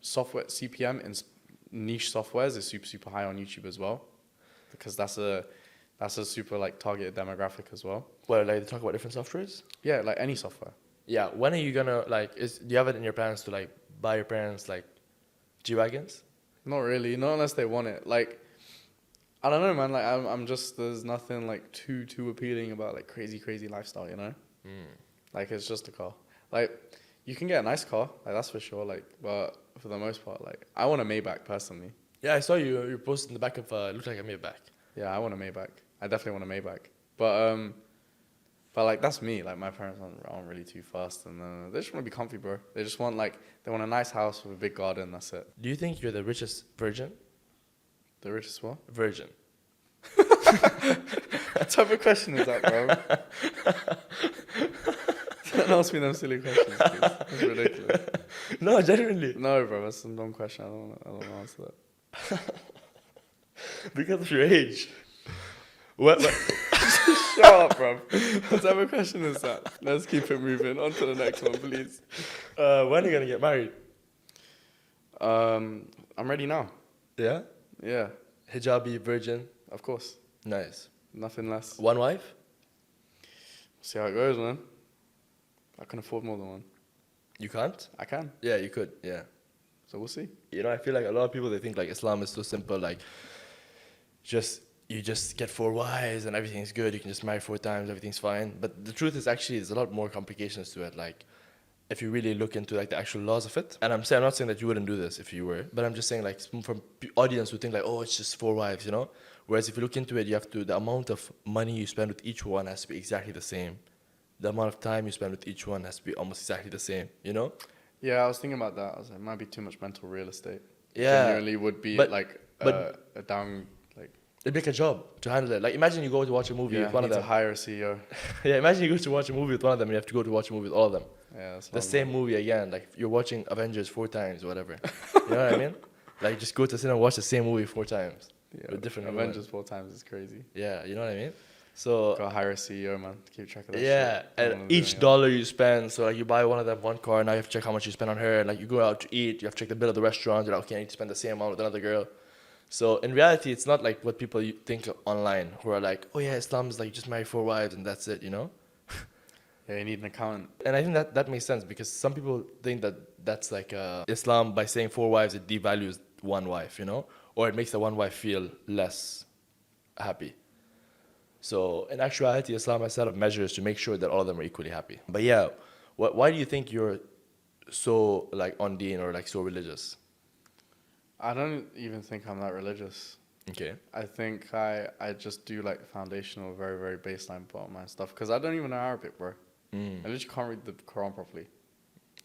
software CPM in niche softwares is super, super high on YouTube as well, because that's a super like targeted demographic as well. Well, like they talk about different softwares. Yeah, like any software. Yeah, when are you gonna do you have it in your plans to like buy your parents like G-Wagons? Not really, not unless they want it. Like, I don't know, man. Like, I'm just there's nothing like too appealing about like crazy lifestyle, you know. Like it's just a car. Like you can get a nice car, like that's for sure. Like, but for the most part, like I want a Maybach personally. Yeah, I saw you posted in the back of it looked like a Maybach. Yeah, I want a Maybach. I definitely want a Maybach. But like that's me. Like my parents aren't really too fast, and they just want to be comfy, bro. They just want they want a nice house with a big garden. That's it. Do you think you're the richest virgin? The richest what? Virgin. What type of question is that, bro? Don't ask me them silly questions, please. That's ridiculous. No, genuinely. No, bro, that's a dumb question. I don't wanna answer that. Because of your age. What? Shut up, bro. What type of question is that? Let's keep it moving. On to the next one, please. When are you gonna get married? I'm ready now. Yeah. Yeah, Hijabi, virgin. of course. Nice. Nothing less. One wife? See how it goes, man. I can afford more than one. You can't? I can. Yeah, you could. Yeah. So we'll see. You know, I feel like a lot of people, they think like Islam is so simple, like you just get 4 wives and everything's good. You can just marry 4 times, everything's fine. But the truth is actually there's a lot more complications to it. Like if you really look into like the actual laws of it, and I'm not saying that you wouldn't do this if you were, but I'm just saying like from audience who think like, oh, it's just 4 wives, you know. Whereas if you look into it, you have to, the amount of money you spend with each one has to be exactly the same. The amount of time you spend with each one has to be almost exactly the same, you know? Yeah, I was thinking about that. I was like, it might be too much mental real estate. Yeah. Genuinely would be But- like but- a down, like, It'd make a job to handle it. Like imagine you go to watch a movie yeah, with one need of to them. hire a CEO. Yeah, imagine you go to watch a movie with one of them and you have to go to watch a movie with all of them. Yeah, that's The long, same man. movie again. Like you're watching Avengers 4 times or whatever. You know what I mean? Like just go to cinema and watch the same movie 4 times. Yeah, with different Avengers 4 times is crazy. Yeah, you know what I mean? So Gotta hire a CEO, man, to keep track of that yeah, shit. Don't and wanna do each any dollar you spend, so like you buy one of them one car, now you have to check how much you spend on her. Like you go out to eat, you have to check the bill of the restaurant. You're like, okay, I need to spend the same amount with another girl. So in reality, it's not like what people think online, who are like, oh yeah, Islam is like you just marry 4 wives and that's it, you know? Yeah, you need an accountant. And I think that makes sense because some people think that that's like Islam, by saying 4 wives, it devalues one wife, you know? Or it makes the one wife feel less happy. So in actuality, Islam has a set of measures to make sure that all of them are equally happy. But yeah, why do you think you're so like on deen or like so religious? I don't even think I'm that religious. Okay. I think I just do like foundational, very, very baseline bottom line stuff because I don't even know Arabic, bro. I literally can't read the Quran properly.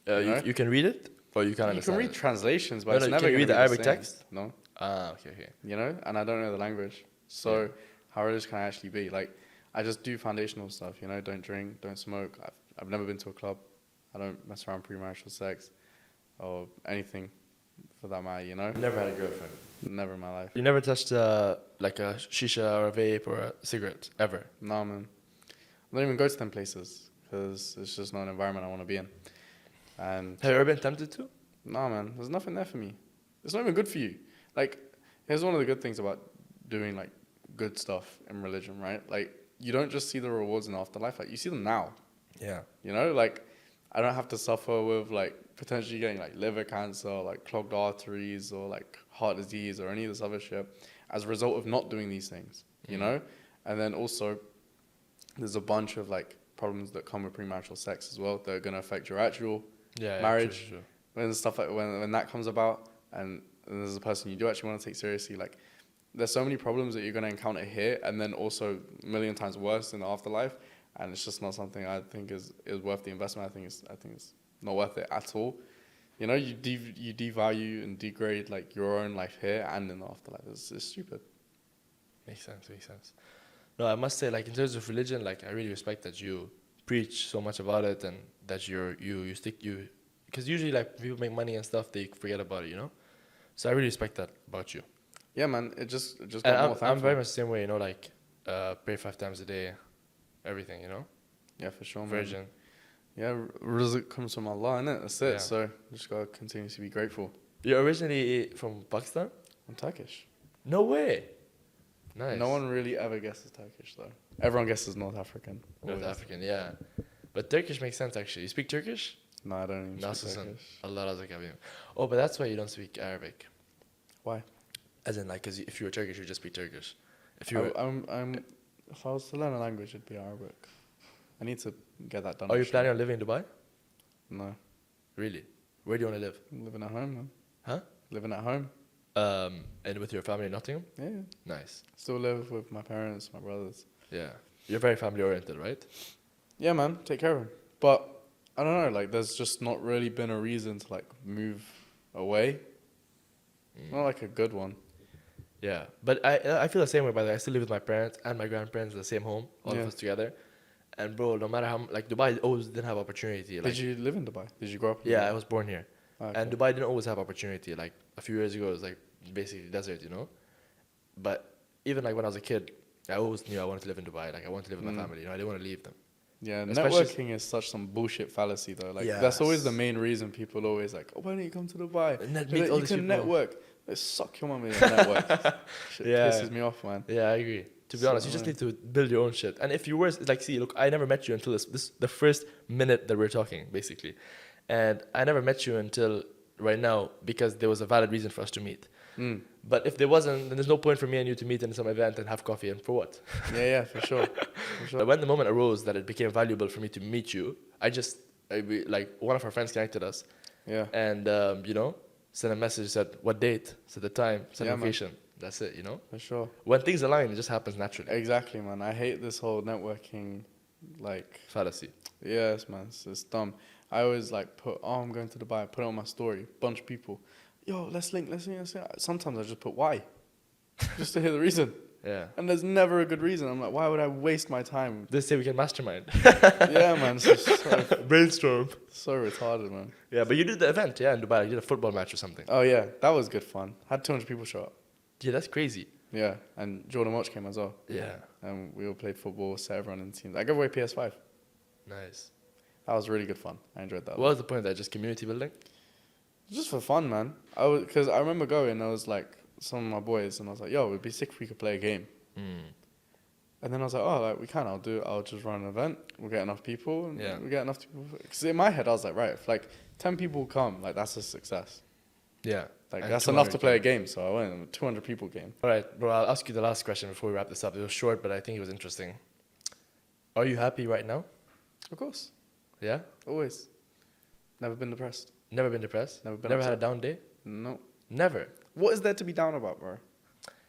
know? You can read it or you can't You can understand read it? translations, but No, it's no, never can you gonna read the be Arabic same. text? No, Ah, okay. you know, and I don't know the language. So how religious can I actually be? Like, I just do foundational stuff. You know, don't drink, don't smoke. I've never been to a club. I don't mess around premarital sex or anything for that matter. You know, Never had a girlfriend. never in my life. You never touched like a shisha or a vape or a cigarette ever? No, man. I don't even go to them places because it's just not an environment I want to be in. And Have you ever been tempted to? no, man, there's nothing there for me. It's not even good for you. Like, here's one of the good things about doing like good stuff in religion, right? Like, you don't just see the rewards in the afterlife. Like, you see them now. Yeah. You know, like, I don't have to suffer with like potentially getting like liver cancer, or, like clogged arteries, or like heart disease, or any of this other shit as a result of not doing these things. You know, and then also there's a bunch of like problems that come with premarital sex as well that are gonna affect your actual marriage. True. When stuff like when that comes about, and there's a person you do actually want to take seriously, like there's so many problems that you're going to encounter here, and then also a million times worse in the afterlife, and it's just not something I think is worth the investment. I think it's not worth it at all. You know, you devalue and degrade like your own life here and in the afterlife. It's stupid. Makes sense. No, I must say, like in terms of religion, like I really respect that you preach so much about it and that you stick because usually like people make money and stuff, they forget about it, you know. So I really respect that about you. Yeah, man. It just got And more I'm thankful. very much the same way, you know, like pray 5 times a day, everything, you know. Yeah, for sure, man. Virgin. Yeah, rizq comes from Allah, innit? That's it. Yeah. So just gotta continue to be grateful. You're originally from Pakistan? I'm Turkish. No way. Nice. No one really ever guesses Turkish though. Everyone guesses North African. North always. African, yeah. But Turkish makes sense actually. You speak Turkish? No, I don't even speak Nasılsın? Turkish. Allah razı olsun. Oh, but that's why you don't speak Arabic. Why? As in, like, because if you were Turkish, you would just speak Turkish. If you were, If I was to learn a language, it'd be Arabic. I need to get that done. are you actually. planning on living in Dubai? No, Really? Where do you want to live? I'm living at home, man. Huh? Living at home. And with your family in Nottingham? Yeah. Nice. Still live with my parents, my brothers. Yeah. You're very family oriented, right? Yeah, man. Take care of them. But I don't know. Like, there's just not really been a reason to like move away. Not like a good one. Yeah. But I feel the same way, by the way. I still live with my parents and my grandparents in the same home, all of Yeah. us together. And bro, no matter how like Dubai always didn't have opportunity. Like, Did you live in Dubai? Did you grow up in yeah, Dubai? I was born here, Okay. and Dubai didn't always have opportunity. Like a few years ago, it was like basically desert, But even like when I was a kid, I always knew I wanted to live in Dubai. Like I wanted to live with my family. I didn't want to leave them. Yeah, Especially networking is such some bullshit fallacy though. Like Yes. that's always the main reason people always like, oh, why don't you come to Dubai? Meet all You these can people. network. Like, suck your mum in your network. Shit Yeah. pisses me off, man. Yeah, I agree. To be So honest, you just need to build your own shit. And if you were like, see, look, I never met you until this the first minute that we're talking, basically, and I never met you until right now because there was a valid reason for us to meet. Mm. But if there wasn't, then there's no point for me and you to meet in some event and have coffee. And for what? Yeah, for sure. For sure. But when the moment arose that it became valuable for me to meet you, like one of our friends connected us, Yeah. and sent a message, said what date, said the time, said Yeah, man. location. That's it, For sure. When things align, it just happens naturally. Exactly, man. I hate this whole networking, like, Fallacy. yes, man. It's dumb. I always like I'm going to Dubai. Put it on my story. Bunch of people. Yo, let's link. Sometimes I just put why, just to hear the reason. Yeah. And there's never a good reason. I'm like, why would I waste my time? They say we can mastermind. Yeah, man. It's just Brainstorm. so retarded, man. Yeah, but you did the event, yeah, in Dubai. You did a football match or something. Oh yeah, that was good fun. Had 200 people show up. Yeah, that's crazy. Yeah, and Jordan Watch came as well. Yeah. And we all played football, set everyone in teams. I gave away PS5. Nice. That was really good fun. I enjoyed that. What was the point of that? Just community building? Just for fun, man. Because I remember going, I was like, some of my boys, and I was like, yo, it'd be sick if we could play a game. And then I was like, oh, like, we can. I'll just run an event. We'll get enough people. And Yeah. we get enough people. Because in my head, I was like, right, if like 10 people come, like, that's a success. Yeah. Like, And that's enough to 200 play a game. So I went on a 200 people game. All right, bro, I'll ask you the last question before we wrap this up. It was short, but I think it was interesting. Are you happy right now? Of course. Yeah? Always. Never been depressed. Never been depressed? Never been Never had a upset. down day? No. Never. What is there to be down about, bro?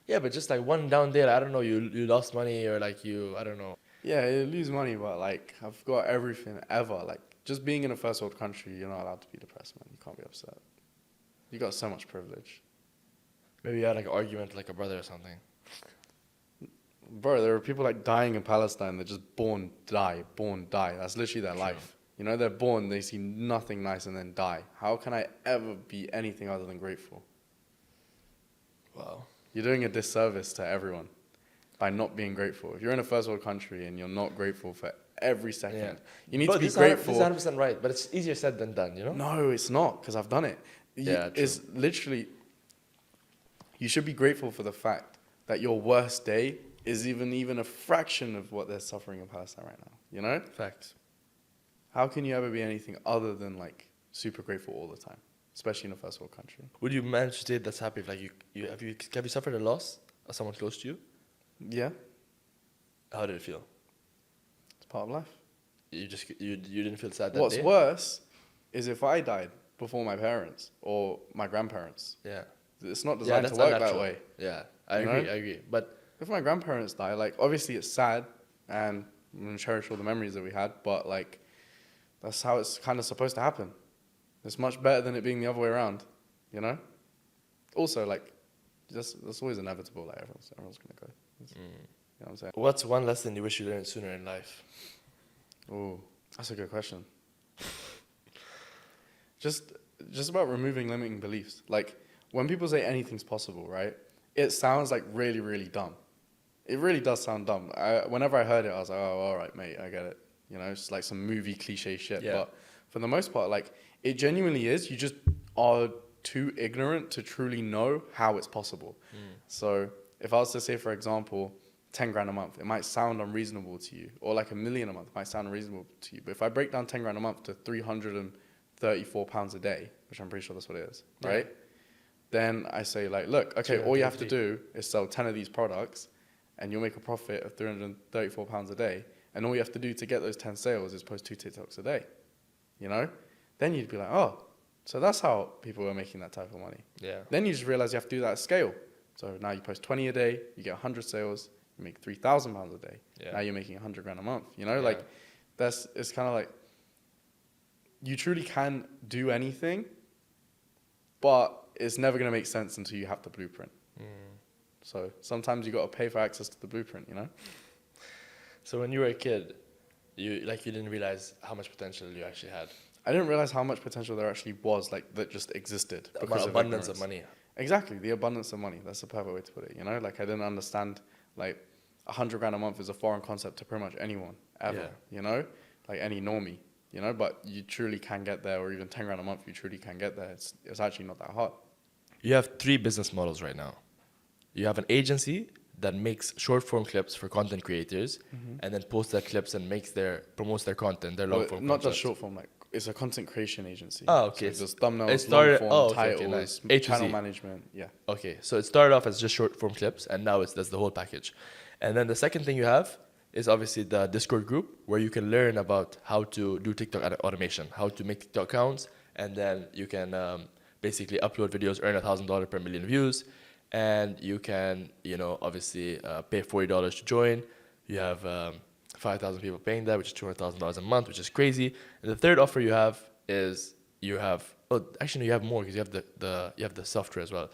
Yeah, but just like one down day, like, I don't know, you lost money or like I don't know. Yeah, you lose money, but like, I've got everything ever. Like, just being in a first world country, you're not allowed to be depressed, man. You can't be upset. You got so much privilege. Maybe you had like an argument with like a brother or something. Bro, there are people like dying in Palestine. They're just born, die. That's literally their life. They're born, they see nothing nice and then die. How can I ever be anything other than grateful? Wow. You're doing a disservice to everyone by not being grateful. If you're in a first world country and you're not grateful for every second, Yeah. you need But to be this grateful. This is 100% right, but it's easier said than done, No, it's not, because I've done it. Yeah, true. It's literally, you should be grateful for the fact that your worst day is even a fraction of what they're suffering in Palestine right now. Facts. How can you ever be anything other than like super grateful all the time, especially in a first world country? Would you manage to stay that's happy if like have you suffered a loss of someone close to you? Yeah, How did it feel? it's part of life. You didn't feel sad that What's day? worse is if I died before my parents or my grandparents. Yeah. It's not Yeah, designed that's to work unnatural. that way. Yeah, I You agree. know? I agree. But If my grandparents die, like obviously it's sad and I'm gonna cherish all the memories that we had, but like that's how it's kind of supposed to happen. It's much better than it being the other way around, Also, like, that's always inevitable. Like everyone's gonna go. You know what I'm saying? what's one lesson you wish you learned sooner in life? Oh, that's a good question. Just about removing limiting beliefs. Like when people say anything's possible, right? It sounds like really, really dumb. It really does sound dumb. Whenever I heard it, I was like, oh, all right, mate, I get it. It's like some movie cliche shit. Yeah. But for the most part, like it genuinely is. You just are too ignorant to truly know how it's possible. So if I was to say, for example, 10 grand a month, it might sound unreasonable to you, or like $1 million a month might sound unreasonable to you. But if I break down 10 grand a month to £334 a day, which I'm pretty sure that's what it is, Yeah. right? Then I say like, look, okay, all you have to do is sell 10 of these products and you'll make a profit of £334 a day. And all you have to do to get those 10 sales is post 2 TikToks a day, Then you'd be like, oh, so that's how people are making that type of money. Yeah. Then you just realize you have to do that at scale. So now you post 20 a day, you get 100 sales, you make £3,000 a day. Yeah. Now you're making 100 grand a month, Like it's kind of like, you truly can do anything, but it's never going to make sense until you have the blueprint. So sometimes you got to pay for access to the blueprint, So when you were a kid, You didn't realize how much potential you actually had. I didn't realize how much potential there actually was, like that just existed The because of abundance ignorance. of money. Exactly, the abundance of money. That's the perfect way to put it. You know, like I didn't understand like 100 grand a month is a foreign concept to pretty much anyone ever. Yeah. You know, like any normie. You know, but you truly can get there, or even 10 grand a month, you truly can get there. It's actually not that hard. You have 3 business models right now. You have an agency that makes short form clips for content creators and then posts their clips and promotes their content, their long form Not content. just short form, like it's a content creation agency. Oh, okay. So there's thumbnails, It started- long form, okay, titles, nice. A to channel Z. management. Yeah. Okay, so it started off as just short form clips, and now that's the whole package. And then the second thing you have is obviously the Discord group, where you can learn about how to do TikTok automation, how to make TikTok accounts, and then you can basically upload videos, earn $1,000 per million views, and you can, obviously pay $40 to join. You have 5,000 people paying that, which is $200,000 a month, which is crazy. And the third offer you have is you have more because you have the software as well.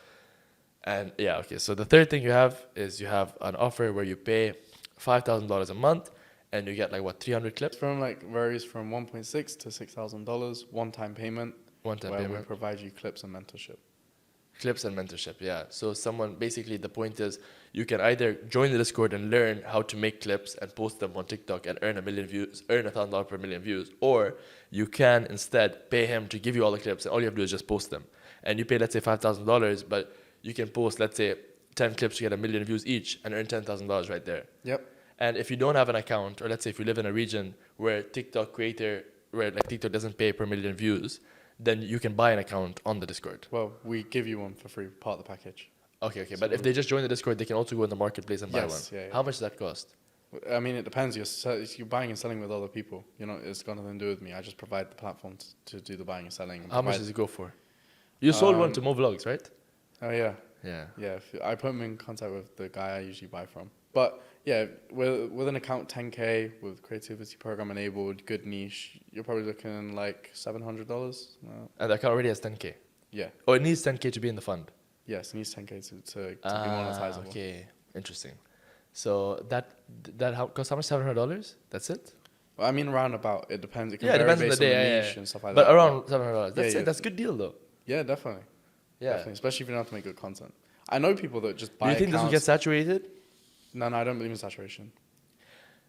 And yeah, okay. So the third thing you have is you have an offer where you pay $5,000 a month, and you get 300 clips. From varies from 1.6 to $6,000 one-time payment. One-time where payment. we provide you clips and mentorship. Clips and mentorship, yeah. So basically the point is you can either join the Discord and learn how to make clips and post them on TikTok and earn $1,000 per million views, or you can instead pay him to give you all the clips, and all you have to do is just post them. And you pay, let's say, $5,000, but you can post, let's say, 10 clips to get 1 million views each and earn $10,000 right there. Yep. And if you don't have an account, or let's say if you live in a region where TikTok doesn't pay per million views, then you can buy an account on the Discord. Well, we give you one for free, part of the package. Okay. But if they just join the Discord, they can also go in the marketplace and buy one. Yeah. How much does that cost? I mean, it depends. You're buying and selling with other people. It's got nothing to do with me. I just provide the platform to do the buying and selling. And How much does it go for? You sold one to Mo Vlogs, right? Oh, yeah. Yeah. Yeah, I put him in contact with the guy I usually buy from. But yeah, with an account 10K, with creativity program enabled, good niche, you're probably looking like $700. And the account already has 10K. Yeah. Oh, it needs 10K to be in the fund. Yes, it needs 10K to be monetizable. Okay, interesting. So costs how much? $700? That's it? Well, I mean, around about. It depends. It can Yeah, it vary depends on the based day. niche and stuff like but that. around $700. That's Yeah, it. That's a good deal though. Yeah, definitely. Yeah. Definitely. Especially if you know how to make good content. I know people that just buy Do you think this will get saturated? No, I don't believe in saturation.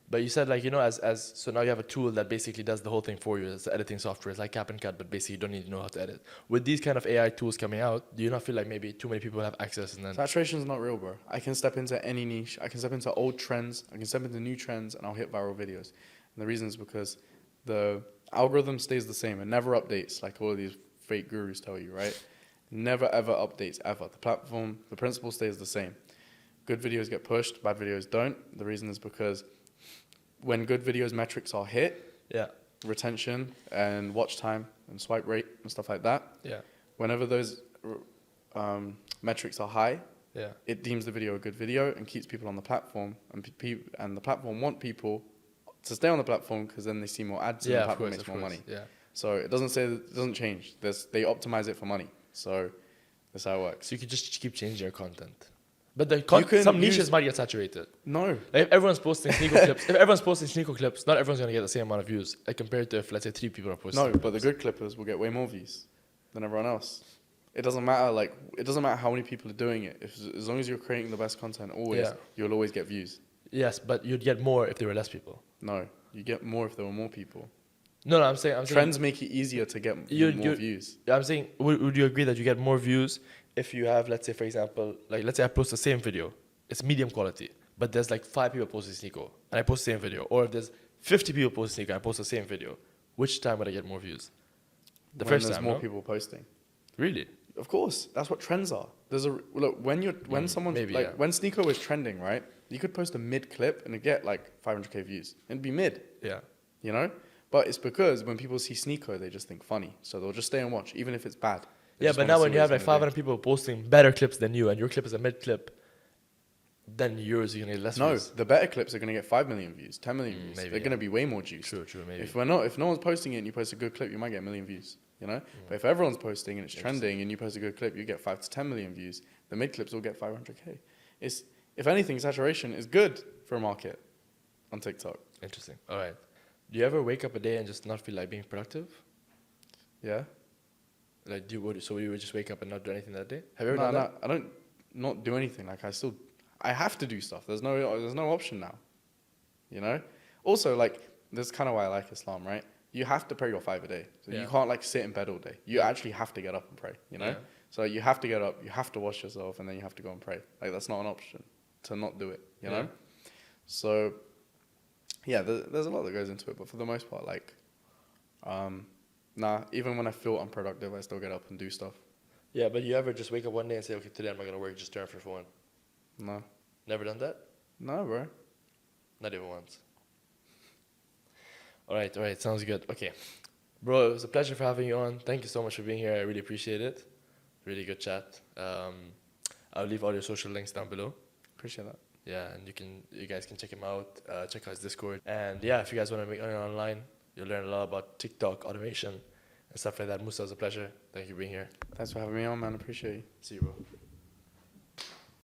But you said so now you have a tool that basically does the whole thing for you. It's the editing software. It's like Cap and Cut, but basically you don't need to know how to edit. With these kind of AI tools coming out, do you not feel like maybe too many people have access and then... Saturation's not real, bro. I can step into any niche. I can step into old trends. I can step into new trends, and I'll hit viral videos. And the reason is because the algorithm stays the same and never updates, like all of these fake gurus tell you, right? Never, ever updates, ever. The platform, the principle stays the same. Good videos get pushed, bad videos don't. The reason is because when good videos metrics are hit, retention and watch time and swipe rate and stuff like that, whenever those metrics are high, it deems the video a good video and keeps people on the platform, and the platform want people to stay on the platform because then they see more ads and the platform makes more money. Yeah. So it doesn't change. They optimize it for money. So that's how it works. So you can just keep changing your content. But some niches might get saturated. No. Like if everyone's posting sneaker clips, not everyone's going to get the same amount of views. Like compared to if, let's say, 3 people are posting. No, but the good clippers will get way more views than everyone else. It doesn't matter. It doesn't matter how many people are doing it. As long as you're creating the best content, you'll always get views. Yes, but you'd get more if there were less people. No, you get more if there were more people. No, I'm saying trends make it easier to get more views. I'm saying, would you agree that you get more views if you have, let's say, for example, let's say I post the same video, it's medium quality, but there's 5 people posting Sneeko, and I post the same video, or if there's 50 people posting Sneeko, and I post the same video, which time would I get more views? When there's more people posting. Really? Of course, that's what trends are. When Sneeko was trending, right? You could post a mid clip and it'd get 500k views. It'd be mid. Yeah. You know? But it's because when people see Sneeko, they just think funny. So they'll just stay and watch, even if it's bad. Yeah, but now when you have 500 people posting better clips than you, and your clip is a mid clip, then yours are going to get less views. No, the better clips are going to get 5 million views, 10 million views. They're going to be way more juiced. True, maybe. If no one's posting it and you post a good clip, you might get 1 million views. You know? But if everyone's posting and it's trending and you post a good clip, you get 5 to 10 million views. The mid clips will get 500k. If anything, saturation is good for a market on TikTok. Interesting. All right. Do you ever wake up a day and just not feel like being productive? Yeah. Like, so you would just wake up and not do anything that day? Have you ever No, done no, that? I don't not do anything. Like I have to do stuff. There's no option now. You know. Also, like, this is kind of why I like Islam, right? You have to pray your 5 a day. So Yeah. you can't like sit in bed all day. You actually have to get up and pray. You know. Yeah. So you have to get up. You have to wash yourself, and then you have to go and pray. Like that's not an option to not do it. You know. So yeah, there's a lot that goes into it, but for the most part, like, nah. Even when I feel unproductive, I still get up and do stuff. Yeah, but you ever just wake up one day and say, okay, today I'm not going to work, just turn off your phone? No. Never done that? No, bro. Not even once. All right, sounds good. Okay. Bro, it was a pleasure for having you on. Thank you so much for being here. I really appreciate it. Really good chat. I'll leave all your social links down below. Appreciate that. Yeah, and you guys can check him out, check out his Discord. And yeah, if you guys want to make money online, you'll learn a lot about TikTok automation and stuff like that. Musa, it was a pleasure. Thank you for being here. Thanks for having me on, man. Appreciate you. See you, bro.